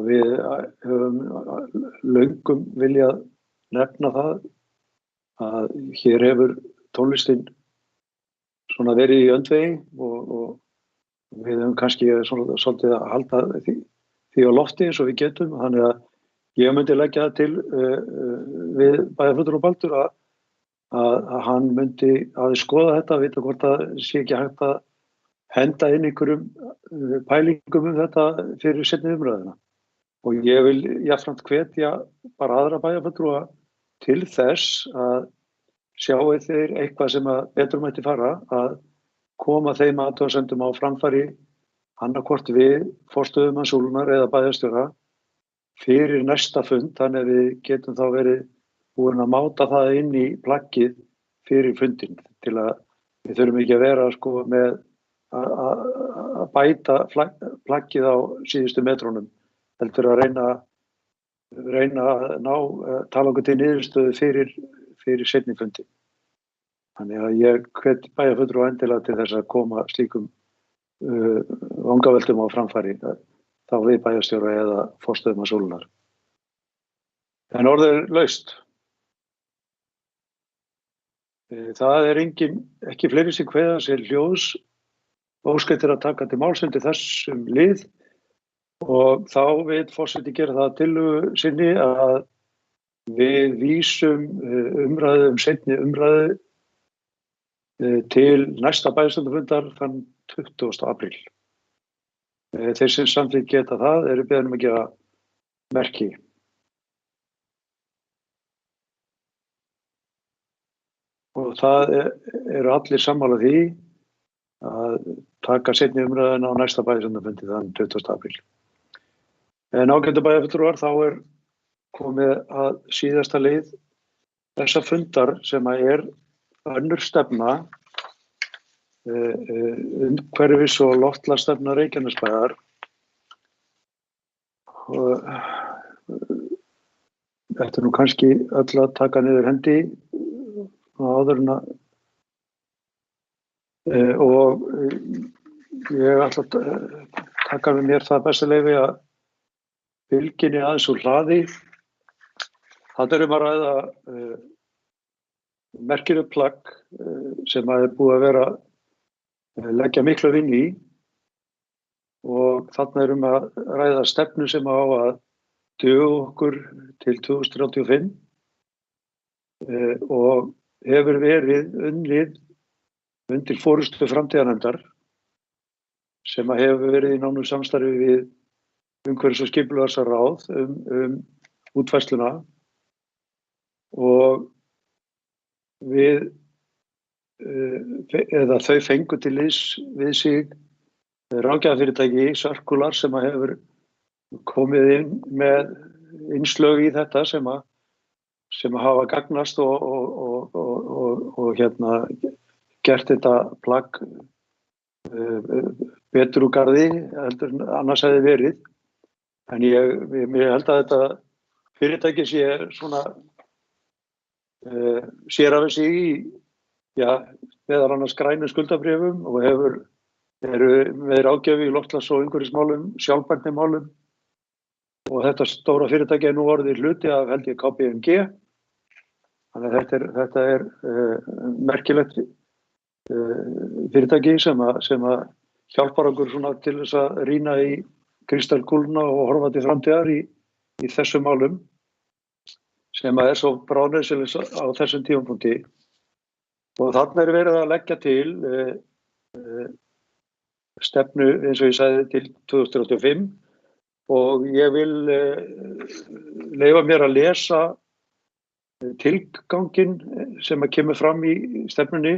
við höfum löngum viljað nefna það að hér hefur tónlistin svona verið í öndvegi og við höfum kannski svolítið að halda því á lofti eins og við getum, þannig að ég myndi leggja það til við bæjarfulltrúi Baldur að hann myndi aðeins skoða þetta, vita hvort það sé ekki hægt að henda inn einhverjum pælingum þetta fyrir seinni umræðuna. Og ég vil jafnframt hvetja bara aðra bæjarfulltrúa til þess að sjáu þeir eitthvað sem að betur mætti fara að koma þeim athugasemdum á framfæri annaðhvort við forstöðumann Súlunnar eða bæjarstjóra fyrir næsta fund, þannig að við getum þá verið búin að máta það inn í plaggið fyrir fundin til að við þurfum ekki að vera sko með að bæta plaggið á síðustu metrónum, heldur að reyna að ná tala okkur til niðurstöðu fyrir seinni fundi. Þannig að ég hvet bæjarfulltrúa endilega til þess að koma slíkum vangaveltum á framfæri, þá við bæjarstjóra eða forstöðumann Sólunnar. En orðið er laust. Það er ekki fleiri sem kveða sér hljóðs óskættir að taka til máls undir þessum lið og þá vill forseti gera það tillögu sinni að við vísum umræðu seinni umræðu til næsta bæjarstjórnarfundar þann 20. apríl. Þeir sem samþykkt geta það eru beðin að gera merki. Og það eru allir sammála því að taka seinni umræðuna á næsta bæjarstjórnarfundi þann 20. apríl. En ágætu bæjarfulltrúar, þá er komið að síðasta lið þessa fundar sem er önnur stefna, umhverfis- og loftslagsstefna Reykjanesbæjar. Þetta er nú kannski öll að taka niður hendi áður en að og ég ætla að taka með mér það besta leyfi að fylginni aðeins úr hlaði. Þarna er að ræða merkilegt plagg sem er búið að vera leggja miklu vinnu í og þarna er að ræða stefnu sem á að duga okkur til 2035 og hefur verið unnið undir forystu framtíðarnefndar sem hefur verið í nánu samstarfi við umhverfis- og skipulagsráð útfærsluna og við eða þau fengu til liðs við sig ráðgjafafyrirtæki Circular sem hefur komið inn með innslög í þetta sem hafa gagnast og gert þetta plagg betur úr garði heldur en annars hefði verið. En mér held að þetta fyrirtæki sé svona sér af sig í meðal annars grænum skuldabréfum og eru með ráðgjöf í loftslags- og umhverfismálum, sjálfbærnimálum og þetta stóra fyrirtæki er nú orðið hluti af held ég KPMG. Þannig að þetta er merkilegt fyrirtæki sem að hjálpar okkur svona til þess að rýna í kristalkúluna og horfa til framtíðar í þessum málum sem er svo bráðnauðsynlegt á þessum tímapunkti. Og þarna er verið að leggja til stefnu eins og ég sagði til 2035 og ég vil leyfa mér að lesa tilganginn sem kemur fram í stefnunni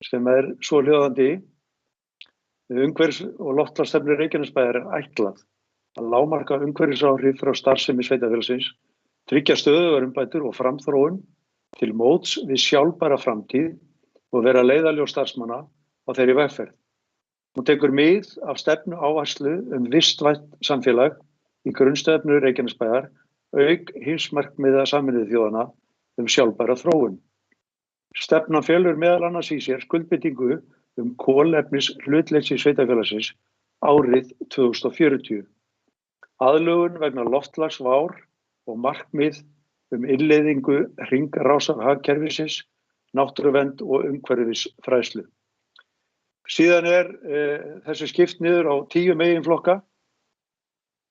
sem er svohljóðandi. Umhverfis- og loftslagsstefnu Reykjanesbæjar er ætlað að lágmarka umhverfisáhrif frá starfsemi sveitarfélagsins, tryggja stöðugar umbætur og framþróun til móts við sjálfbæra framtíð og vera leiðarljós starfsmanna á þeirri vegferð. Hún tekur mið af stefnu áherslu vistvænt samfélag í grunnstefnu Reykjanesbæjar auk heimsmarkmiða Sameinuðu þjóðanna sjálfbæra þróun. Stefnan felur meðal annars í sér skuldbindingu kolefnis hlutleysi sveitarfélagsins árið 2040. Aðlögun vegna loftslagsvár og markmið innleiðingu hringrásarhagkerfisins, náttúruvernd og umhverfisfræðslu. Síðan er þessu skipt niður á 10 meginflokka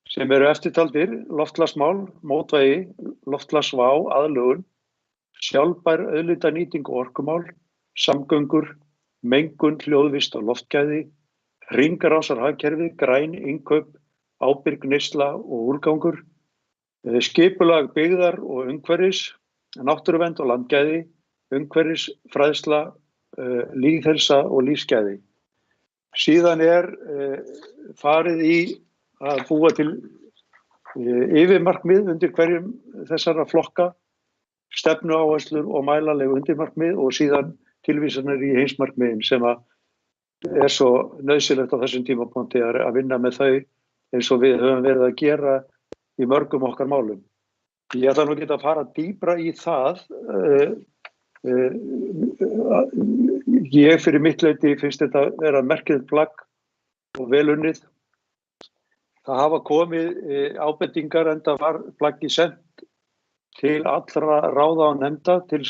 sem eru eftirtaldir: loftslagsmál, mótvægi, loftslagsvá, aðlögun, sjálfbær auðlindanýting og orkumál, samgöngur, mengun, hljóðvist og loftgæði, hringrásarhagkerfi, græn innkaup, ábyrg neysla og úrgangur, skipulag byggðar og umhverfis, náttúruvernd og landgæði, umhverfisfræðsla, lýðheilsa og lífsgæði. Síðan er farið í að búa til yfirmarkmið undir hverjum þessara flokka stefnuáherslur og mælanleg undirmarkmið og síðan tilvísanir í heimsmarkmiðin sem að svo nauðsynlegt á þessum tímapunkti að vinna með þau eins og við höfum verið að gera í mörgum okkar málum. Ég ætla nú ekki að fara dýpra í það. Ég fyrir mitt leyti finnst þetta vera merkilegt plagg og vel unnið. Það hafa komið ábendingar enda var plaggið sent til allra ráða og nefnda til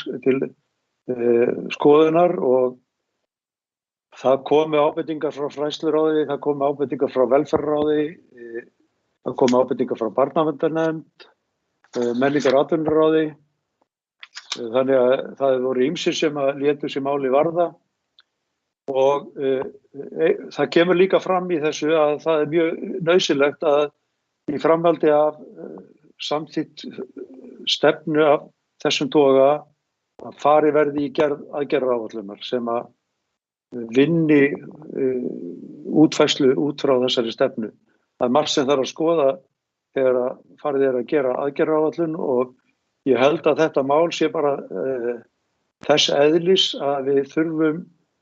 skoðunar og það komu ábendingar frá fræðsluráði, það komu ábendingar frá velferðarráði, það komu ábendingar frá barnaverndarnefnd, menningar- og atvinnuráði. Þannig að það voru ýmsir sem að létu sig máli varða og það kemur líka fram í þessu að það er mjög nauðsynlegt að í framhaldi af samþykkt stefnu af þessum toga að fari verði í gerð aðgerðaáætlunar sem að vinni útfærslu út frá þessari stefnu. Það er margt sem þarf að skoða þegar að farið að gera aðgerðaáætlun og ég held að þetta mál sé bara þess eðlis að við þurfum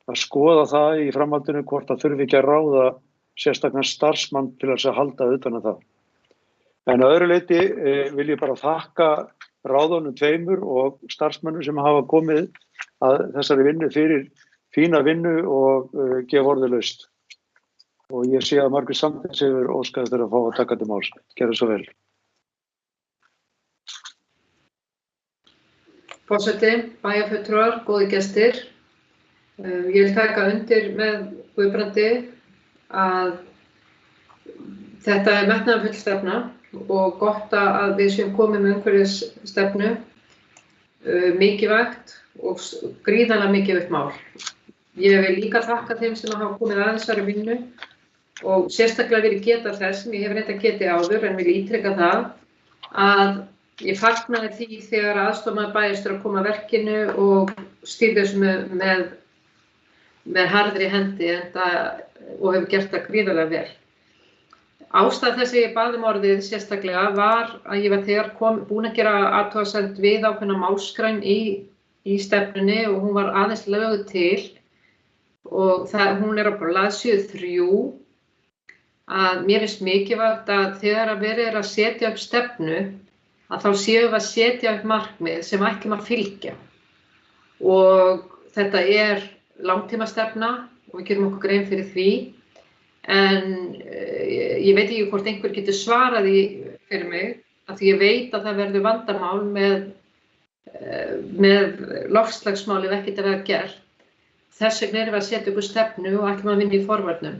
að skoða það í framhaldinu hvort það þurfi ekki að ráða sérstaklega starfsmann til að halda utan það. En að öðru leyti vil ég bara þakka ráðunum tveimur og starfsmönnum sem hafa komið að þessari vinnu fyrir fína vinnu og gefa orðið laust. Og ég sé að Margrét Samtins hefur óskað eftir að fá að taka til máls. Gerðu svo vel. Forseti, bæjarfulltrúar, góðir gestir. Ég vil taka undir með Guðbrandi að þetta er metnaðarfull stefna og gott að við séum komið með umhverfisstefnu, mikilvægt og gríðarlega mikilvægt mál. Ég vil líka þakka þeim sem hafa komið að þessari vinnu og sérstaklega vil ég geta þess sem ég hef reynt að geta áður en vil ítreka það að ég fagnaði því þegar aðstofnmaður bæjarstjóra kom að verkinu og stýrði þessu með harðri hendi og hefur gert það gríðarlega vel. Ástæða þess að ég bað orðið sérstaklega var að ég var þegar búin að gera athugasemd við ákveðna málsgrein í stefnunni og hún var aðeins lögð til og hún er á blaðsíðu 3 að mér finnst mikilvægt að þegar að verið að setja upp stefnu að þá séum við að setja upp markmið sem ætlum að fylgja og þetta er langtímastefna og við gerum okkur grein fyrir því en ég veit ekki hvort einhver getur svarað því fyrir mig af því ég veit að það verður vandamál með loftslagsmálið ekki að vera gert. Þess vegna erum við að setja upp stefnu og ætlum að vinna í forvörnum.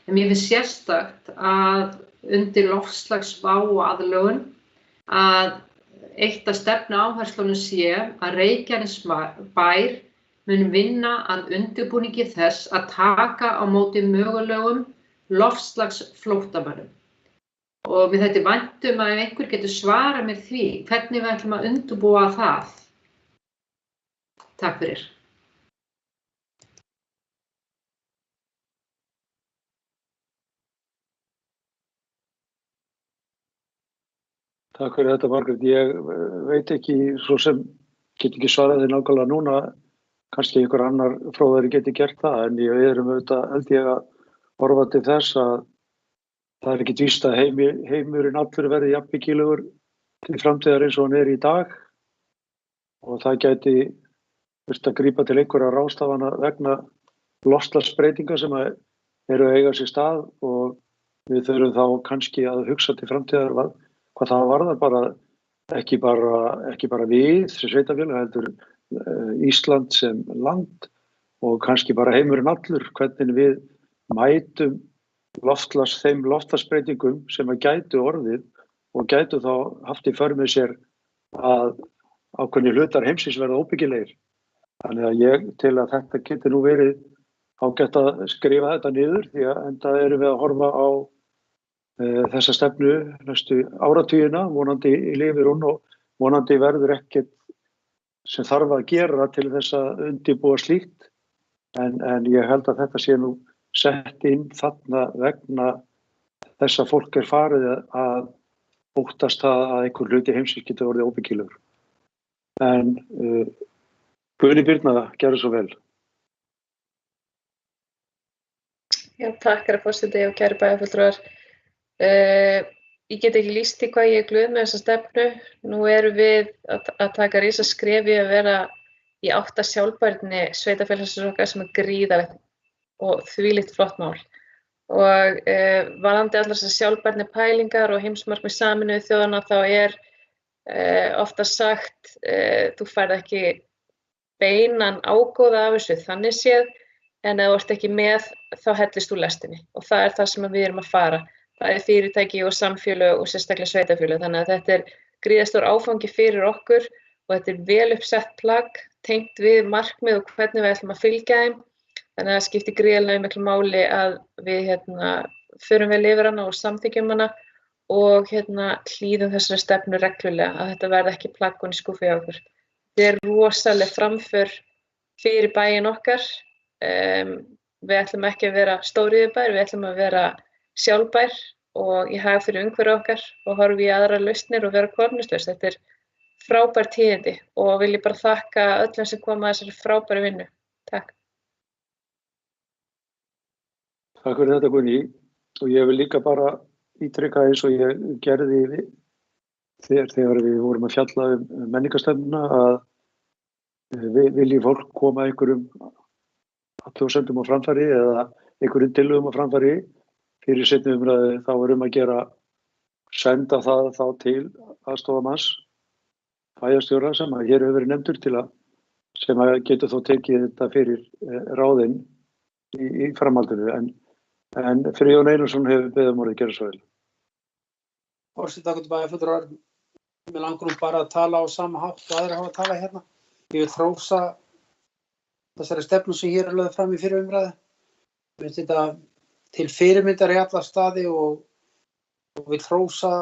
En mér finnst sérstakt að undir loftslagsvá og aðlögun að eitt af stefnuáherslunum sé að Reykjanesbær mun vinna að undirbúningi þess að taka á móti mögulegum loftslagsflóttamönnum. Og við þetta væntum að ef einhver getur svarað mér því hvernig við ætlum að undirbúa það. Takk fyrir. Takk fyrir þetta, Margrét. Ég veit ekki, svo sem get ekki svarað þér nákvæmlega núna, kannski einhver annar fróðari geti gert það, en við erum auðvitað, held ég að horfa til þess að það er ekki víst að heimurinn allur verði jafnmikilvægur til framtíðar eins og hann er í dag og það gæti þurft að grípa til einhverja ráðstafana vegna loftslagsbreytinga sem eru að eiga sér stað og við þurfum þá kannski að hugsa til framtíðar hvað það varðar bara ekki bara við sem sveitarfélag heldur Ísland sem land og kannski bara heimurinn allur hvernig við mætum þeim loftslagsbreytingum sem að gætu orðið og gætu þá haft í för með sér að ákveðnir hlutar heimsins verða óbyggilegir. Þannig að ég til að þetta geti nú verið ágætt að skrifa þetta niður því að enda erum við að horfa á þessa stefnu næstu áratugina, vonandi lifir hún og vonandi verður ekkert sem þarf að gera til þess að undirbúa slíkt en ég held að þetta sé nú sett inn þarna vegna þess að fólk farið að óttast að einhver hluti heimsins getur orðið óbyggilegur. En Guðni Birna gerði svo vel. Já, takk herra forseti og kæru bæjarfulltrúar. Ég get ekki lýst því hvað ég glöð með þessa stefnu. Nú erum við að taka risaskref í að vera í átt að sjálfbærni sveitarfélagsins okkar sem gríðarlegt og þvílíkt flott mál. Og varðandi allar þessar sjálfbærni pælingar og heimsmarkmið Sameinuðu þjóðanna þá ofta sagt þú færð ekki beinan ágóða af þessu þannig séð, en ef þú ert ekki með þá hellist úr lestinni og það það sem við erum að fara. Það fyrirtæki og samfélög og sérstaklega sveitarfélög, þannig að þetta gríðarstór áfangi fyrir okkur og þetta vel uppsett plagg tengt við markmið og hvernig við ætlum að fylgja þeim. Þannig að það skiptir gríðarlega miklu máli að við förum vel yfir hana og samþykkjum hana og hlýðum þessari stefnu reglulega, að þetta verði ekki plaggun í skúffu hjá okkur. Þetta rosaleg framför fyrir bæinn okkar. Við ætlum ekki að vera stóriðjubær, við ætlum að vera sjálfbær og í hag fyrir umhverfi okkar og horfa í aðrar lausnir og vera kolefnislaus. Þetta frábær tíðindi og vil ég bara þakka öllum sem koma að þessari frábæru vinnu. Takk. Takk fyrir þetta Guðni og ég vil líka bara ítreka eins og ég gerði þegar við vorum að fjalla menningarstefnuna að vilji fólk koma einhverjum athugasemdum á framfæri eða einhverjum tillögum á framfæri fyrir seinni umræðu, þá að gera senda það þá til aðstoðarmanns bæjarstjóra sem hér hefur verið nefndur sem getur þó tekið þetta fyrir ráðinn í framhaldinu en Friðjón Einarsson hefur beðið orðið gera svo vel. Forseti, takk til bæjarfulltrúar. Mig langar bara að tala á sama hátt og aðrir hafa að tala hérna. Ég vil hrósa þessari stefnu sem hér lögð fram í fyrri umræðu. Mér finnst þetta til fyrirmyndar í alla staði og vil hrósa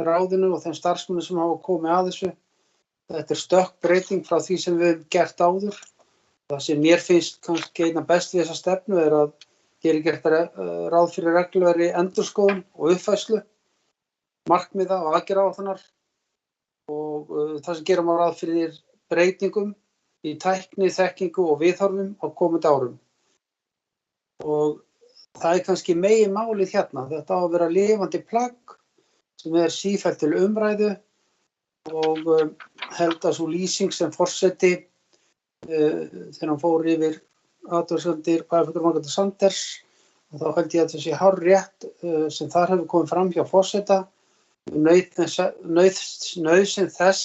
ráðinu og þeim starfsmönnum sem hafa komið að þessu. Þetta stökk breyting frá því sem við hefum gert áður. Það sem mér finnst kannski einna best við þessa stefnu að hér gert ráð fyrir reglulegri endurskoðun og uppfærslu, markmiða og aðgerðaáætlunar og það sem gerum ráð fyrir breytingum í tækni, þekkingu og viðhorfum á komandi árum. Og það kannski meginmálið hérna. Þetta á að vera lifandi plagg sem sífellt til umræðu og held að sú lýsing sem forseti þegar hann fór yfir athugasemdir bæjarfulltrúa Margrétar Sanders og þá held ég að þessi hárrétt sem þar hefur komið fram hjá forseta nauðsyn þess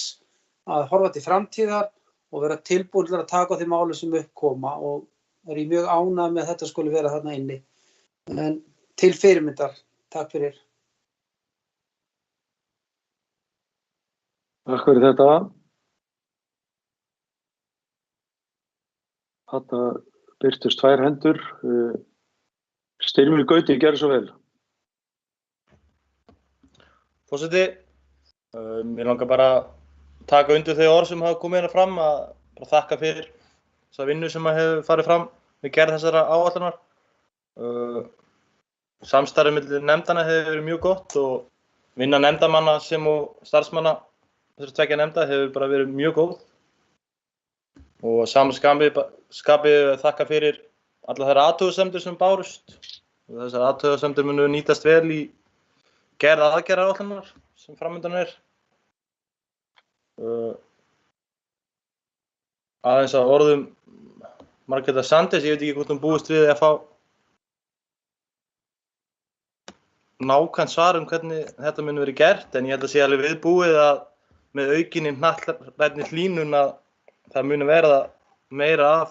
að horfa til framtíðar og vera tilbúin að taka á þeim málum sem uppkoma og ég mjög ánægð með þetta skuli vera þarna inni. En til fyrirmyndar, takk fyrir. Takk fyrir þetta. Þarna birtust 2 hendur. Styrmir Gauti, gerðu svo vel. Forseti, mér langar bara að taka undir þau orð sem hafa komið hérna fram að bara þakka fyrir þessa vinnu sem hefur farið fram við gerð þessara áætlunar. Samstarfið milli nefndanna hefur verið mjög gott og vinna nefndarmanna sem og starfsmanna þessara 2 nefnda hefur bara verið mjög góð. Og sama skapi þakka fyrir alla þær athugasemdir sem bárust. Þessar athugasemdir munu nýtast vel í gerð aðgerðaáætlunar sem framundan Aðeins að orðum Margrétar Sanders, ég veit ekki hvort hún búist við að fá nákvæmt svar hvernig þetta muni verið gert, en ég held að sé alveg viðbúið að með aukinni hnattrænni hlýnun að það muni verða meira af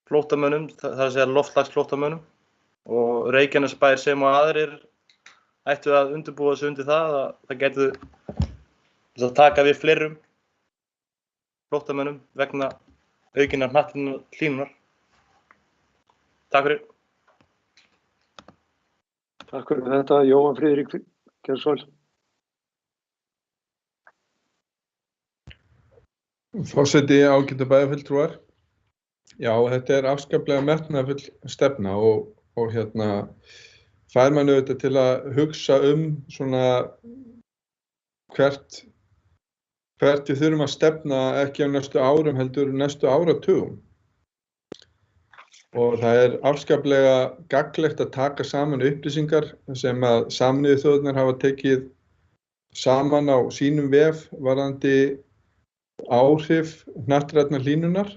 flóttamönnum, það að segja loftslagsflóttamönnum og Reykjanesbær sem og aðrir ættu að undirbúa sig undir það að það gætu að taka við fleirum flóttamönnum vegna aukinnar hnattrænnar hlýnunar. Takk fyrir. Takk fyrir þetta, Jóhann Friðrik Geirsvold. Forseti, ágætu bæjarfulltrúar. Já, þetta afskaplega metnaðarfull stefna og fær mann auðvitað til að hugsa svona hvert hvert við þurfum að stefna ekki á næstu árum heldur næstu áratugum. Og það afskaplega gagnlegt að taka saman upplýsingar sem að Sameinuðu þjóðirnar hafa tekið saman á sínum vef varðandi áhrif hnattrænnar hlýnunar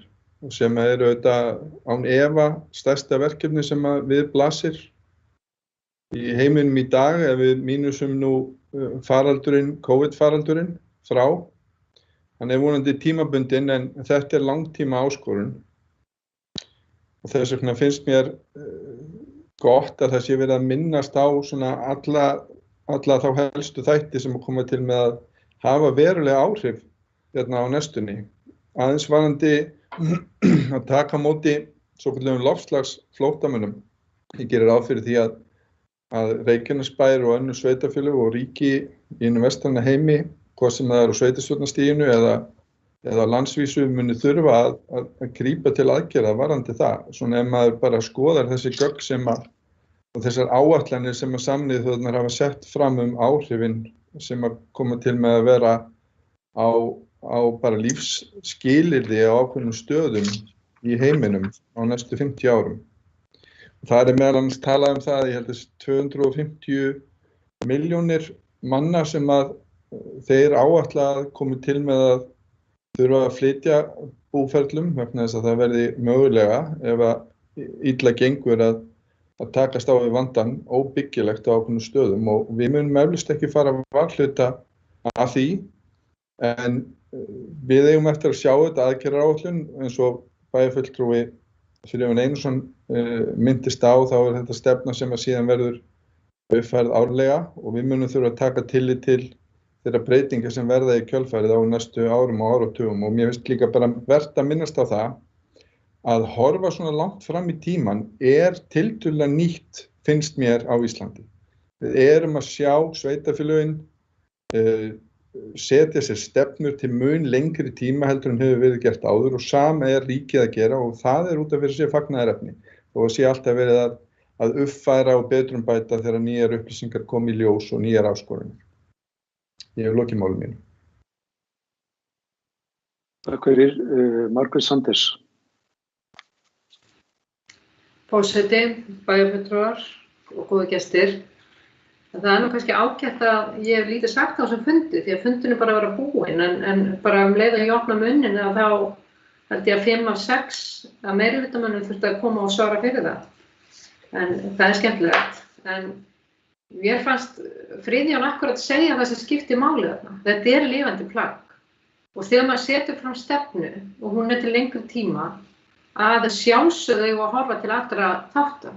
sem auðvitað án efa stærsta verkefni sem við blasir í heiminum í dag ef við mínusum nú COVID-faraldurinn frá. Hann vonandi tímabundinn en þetta langtíma áskorun. Og þess vegna finnst mér gott að það sé verið að minnast á svona alla þá helstu þætti sem koma til með að hafa verulega áhrif hérna á næstunni. Aðeins varðandi að taka á móti svokölluðum loftslagsflóttamönnum. Ég gerir ráð fyrir því að Reykjanesbær og önnur sveitarfélög og ríki í hinum vestræna heimi, hvort sem það á sveitarstjórnarstiginu eða landsvísu muni þurfa að grípa til aðgerða varðandi það. Svona ef maður bara skoðar þessi gögn og þessar áætlanir sem að Sameinuðu þjóðirnar hafa sett fram áhrifin sem að koma til með að vera á bara lífsskilyrði á ákveðnum stöðum í heiminum á næstu 50 árum. Það meðal annars talað það, ég held að 250 milljónir manna sem að þeir áætla að komi til með að þurfa að flytja búferlum vegna þess að það verði mögulega ef að illa gengur að takast á við vandann óbyggilegt á ákveðnum stöðum og við munum eflaust ekki fara að varhluta af því en við eigum eftir að sjá þetta aðgerðaráætlun eins og bæjarfulltrúi Friðjón Einarsson minntist á þá þetta stefna sem að síðan verður uppfærð árlega og við munum þurfa að taka tillit til þeirra breytingar sem verða í kjölfarið á næstu árum og áratugum og mér finnst líka bara vert að minnast á það að horfa svona langt fram í tíman tiltölulega nýtt finnst mér á Íslandi. Við erum að sjá sveitarfélögin setja sér stefnur til mun lengri tíma heldur en hefur verið gert áður og sama ríkið að gera og það út af fyrir sig fagnaðarefni og sé alltaf verið að uppfæra og betrumbæta þegar nýjar upplýsingar komi í ljós og nýjar áskoranir. Ég hef lokið máli mínu. Takk fyrir, Margrét Sanders. Forseti, bæjarfulltrúar og góðu gestir. Það nú kannski ágætt að ég hef lítið sagt á þessum fundi því að fundinu bara vera búinn en bara leið að ég opna munnin að þá held ég að 5 af 6 að meirihlutamönnum þurfti að koma og svara fyrir það. En það skemmtilegt. En mér fannst Friðjón akkurat segja það sem skiptir máli þarna. Þetta lifandi plagg. Og þegar maður setur fram stefnu og hún til lengri tíma að sjálfsögðu og horfa til allra þátta.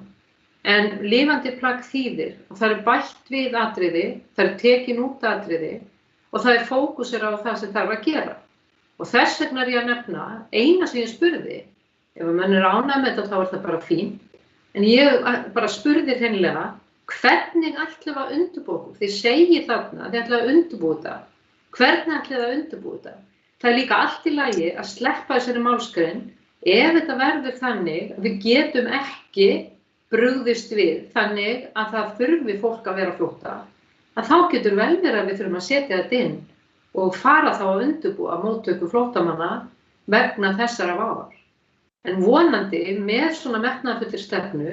En lifandi plagg þýðir og það bætt við atriði, það tekin út atriði og það fókusur á það sem þarf að gera. Og þess vegna ég að nefna, eina sem ég spurði, ef menn ánægð með þetta þá það bara fínt, en ég bara spurði hreinlega, hvernig ætlum við að undirbúa okkur? Þið segið þarna, þið ætlum að undirbúa þetta. Hvernig ætlum við að undirbúa þetta? Það líka allt í lagi að sleppa þessari málsgrein ef þetta verður þannig að við getum ekki brugðist við þannig að það þurfi fólk að vera á flótta, að þá getur vel verið að við þurfum að setja þetta inn og fara þá að undirbúa móttöku flóttamanna vegna þessara vafar. En vonandi með svona metnaðarfullri stefnu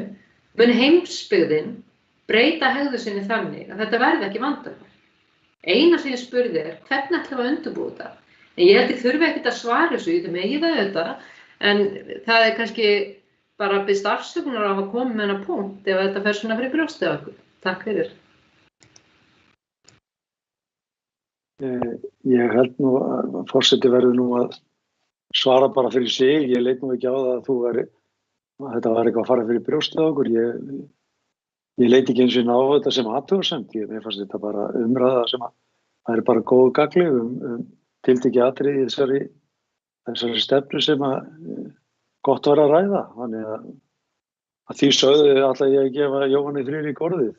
mun heimsbyggðin breyta hegðun sinni þannig að þetta verði ekki vandamál. Eina sem ég spurði hvernig ætlum við að undirbúa þetta? En ég held ég þurfi ekkert að svara þessu, ég megi það auðvitað, en það kannski bara byrst afsökunar á að koma með hennar punkt ef þetta fer svona fyrir brjóstið á okkur. Takk fyrir. Ég held nú að forseti verður nú að svara bara fyrir sig. Ég leit nú ekki á það að þetta var eitthvað að fara fyrir brjóstið á okkur. Ég leit ekki eins og á þetta sem athugasemd. Mér fannst þetta bara umræða sem að það bara góð gagli tiltekið atriði í þessari stefnu sem að gott var að ræða, þannig að því sögðu ætla ég að gefa Jóhanni Friðrik orðið.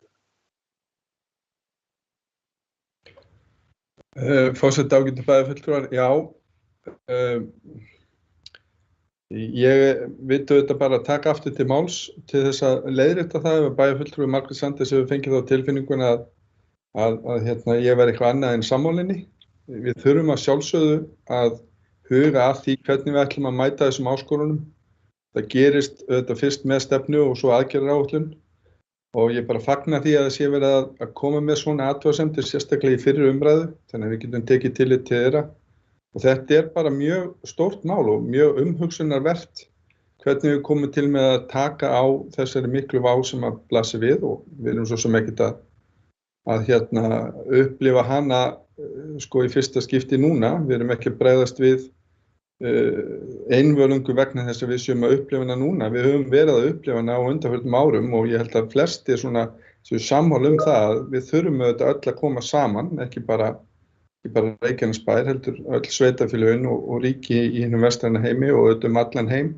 Forseti ágætu bæjarfulltrúar, já. Ég vildi auðvitað bara taka aftur til máls til þess að leiðrétta það ef bæjarfulltrúi Margrét Sanders hefur fengið á tilfinninguna að ég væri eitthvað annað en sammálinni. við þurfum að sjálfsögðu að huga að því hvernig við ætlum að mæta þessum áskorunum. Það gerist auðvitað fyrst með stefnu og svo aðgerðaráætlun og ég bara fagna því að það sé verið að koma með svona athugasemdir sérstaklega í fyrri umræðu, þannig að við getum tekið tillit til þeirra. Og þetta bara mjög stórt mál og mjög umhugsunarvert hvernig við komum til með að taka á þessari miklu vá sem að blasi við og við erum svo sem ekkert að upplifa hana sko í fyrsta skipti núna. Við erum ekki að bregðast við einvörðungu vegna þess að við séum að upplifa hana núna. Við höfum verið að upplifa hana á undanförnum árum og ég held að flestir séu sammála það að við þurfum auðvitað öll að koma saman, ekki bara Reykjanesbær, heldur öll sveitarfélögin og ríki í hinum vestræna heimi og auðvitað allan heim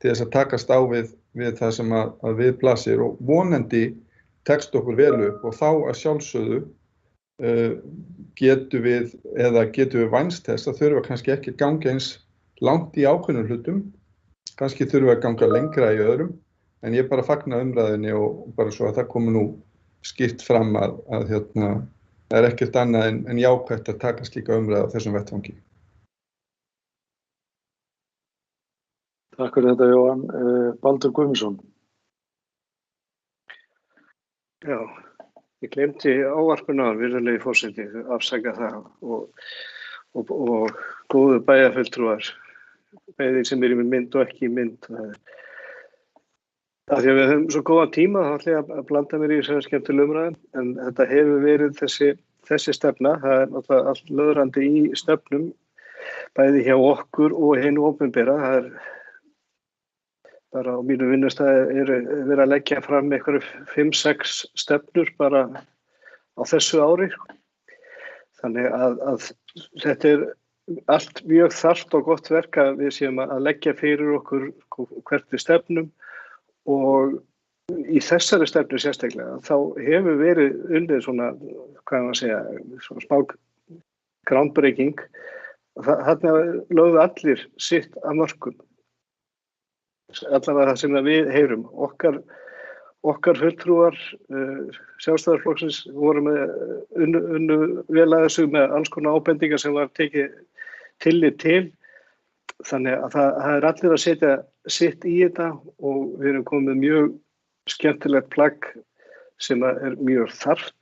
til þess að takast á við það sem að við blasir og vonandi tekst okkur vel upp og þá að sjálfsögðu getum við vænst þess að þurfa kannski ekki að ganga eins langt í ákveðnum hlutum, kannski þurfa að ganga lengra í öðrum, en ég bara fagna umræðinni og bara svo að það komi nú skýrt fram að það er ekkert annað en jákvætt að taka slíka umræðu á þessum vettvangi. Takk fyrir þetta, Jóhann. Baldur Guðmundsson. Já, ég glemdi ávarpinu virðulegi forseti, afsaka það og góðu bæjarfulltrúar, bæði sem í mynd og ekki í mynd. Af því að við höfum svo góðan tíma, þá ætla ég að blanda mér í þessari skemmtilega umræðu, en þetta hefur verið þessi stefna, það er náttúrulega allt löðrandi í stefnum, bæði hjá okkur og hinu opinbera. Það er bara á mínu vinnustæði verið að leggja fram einhverju 5-6 stefnur bara á þessu ári. Þannig að þetta er allt mjög þarft og gott verk að við séum að leggja fyrir okkur hvert við stefnum. Og í þessari stefnu sérstaklega þá hefur verið unnið svona smá groundbreaking. Þarna lögðu allir sitt af mörkum. Allavega það sem við heyrum. Okkar fulltrúar Sjálfstæðisflokksins voru unnu vel að þessu með alls konar ábendingar sem var tekið tillit til. Þannig að það er allir að setja sitt í þetta og við erum komið mjög skemmtilegt plagg sem er mjög þarft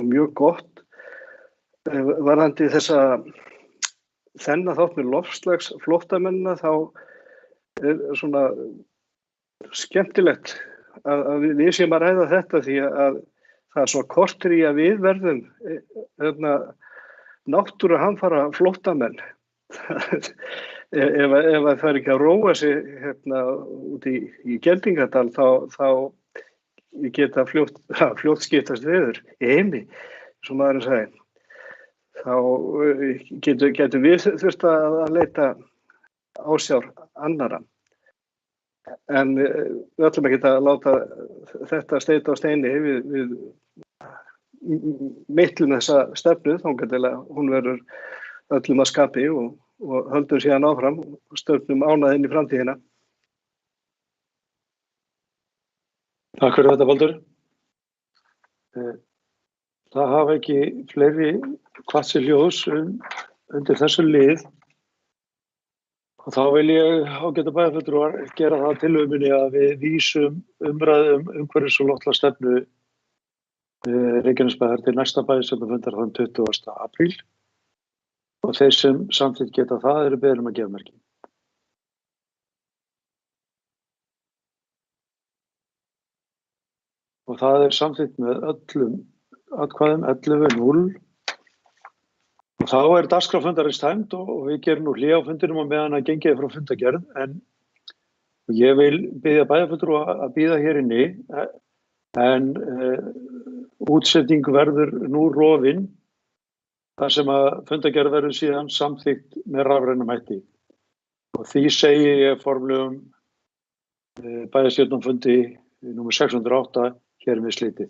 og mjög gott. Varðandi þennan þátt með loftslagsflóttamennina þá er svona skemmtilegt að við séum að ræða þetta því að það er svo kortur í að við verðum náttúruhamfara flóttamenn. Ef það er ekki að róa sig út í Geldingadal þá geta fljótt skiptast veður í heimi, sem maðurinn sagði. Þá getum við þurft að leita ásjár annarra. En við ætlum ekki að láta þetta steita á steini við mittlum þessa stefnu þangað til að hún verður öllum að skapi og höldum síðan áfram og stöfnum ánað inn í framtíðina. Takk fyrir þetta, Baldur. Það hafa ekki fleiri kvatt sér ljós undir þessu lið og þá vil ég ágæta bæjarfulltrúar gera það tilhugminni að við vísum umræðum umhverfis- og loftslagsstefnu Reykjanesbæjar til næsta bæjarstjórnarfundar þann 20. apríl. Og þeir sem samþykkt geta það eru beðin að gefa merki. Og það er samþykkt með öllum atkvæðum 11-0. Og þá er dagskrárfundarins tæmd og við gerum nú hlé á fundinum á meðan að gengið frá fundagerð. En ég vil biðja bæjarfulltrúa að bíða hér inni en útsetning verður nú rofin. þar sem að fundargerð verður síðan samþykkt með rafrænum hætti. Og því segi ég formlegum bæjarstjórnarfundi númer 608 hér með slitið.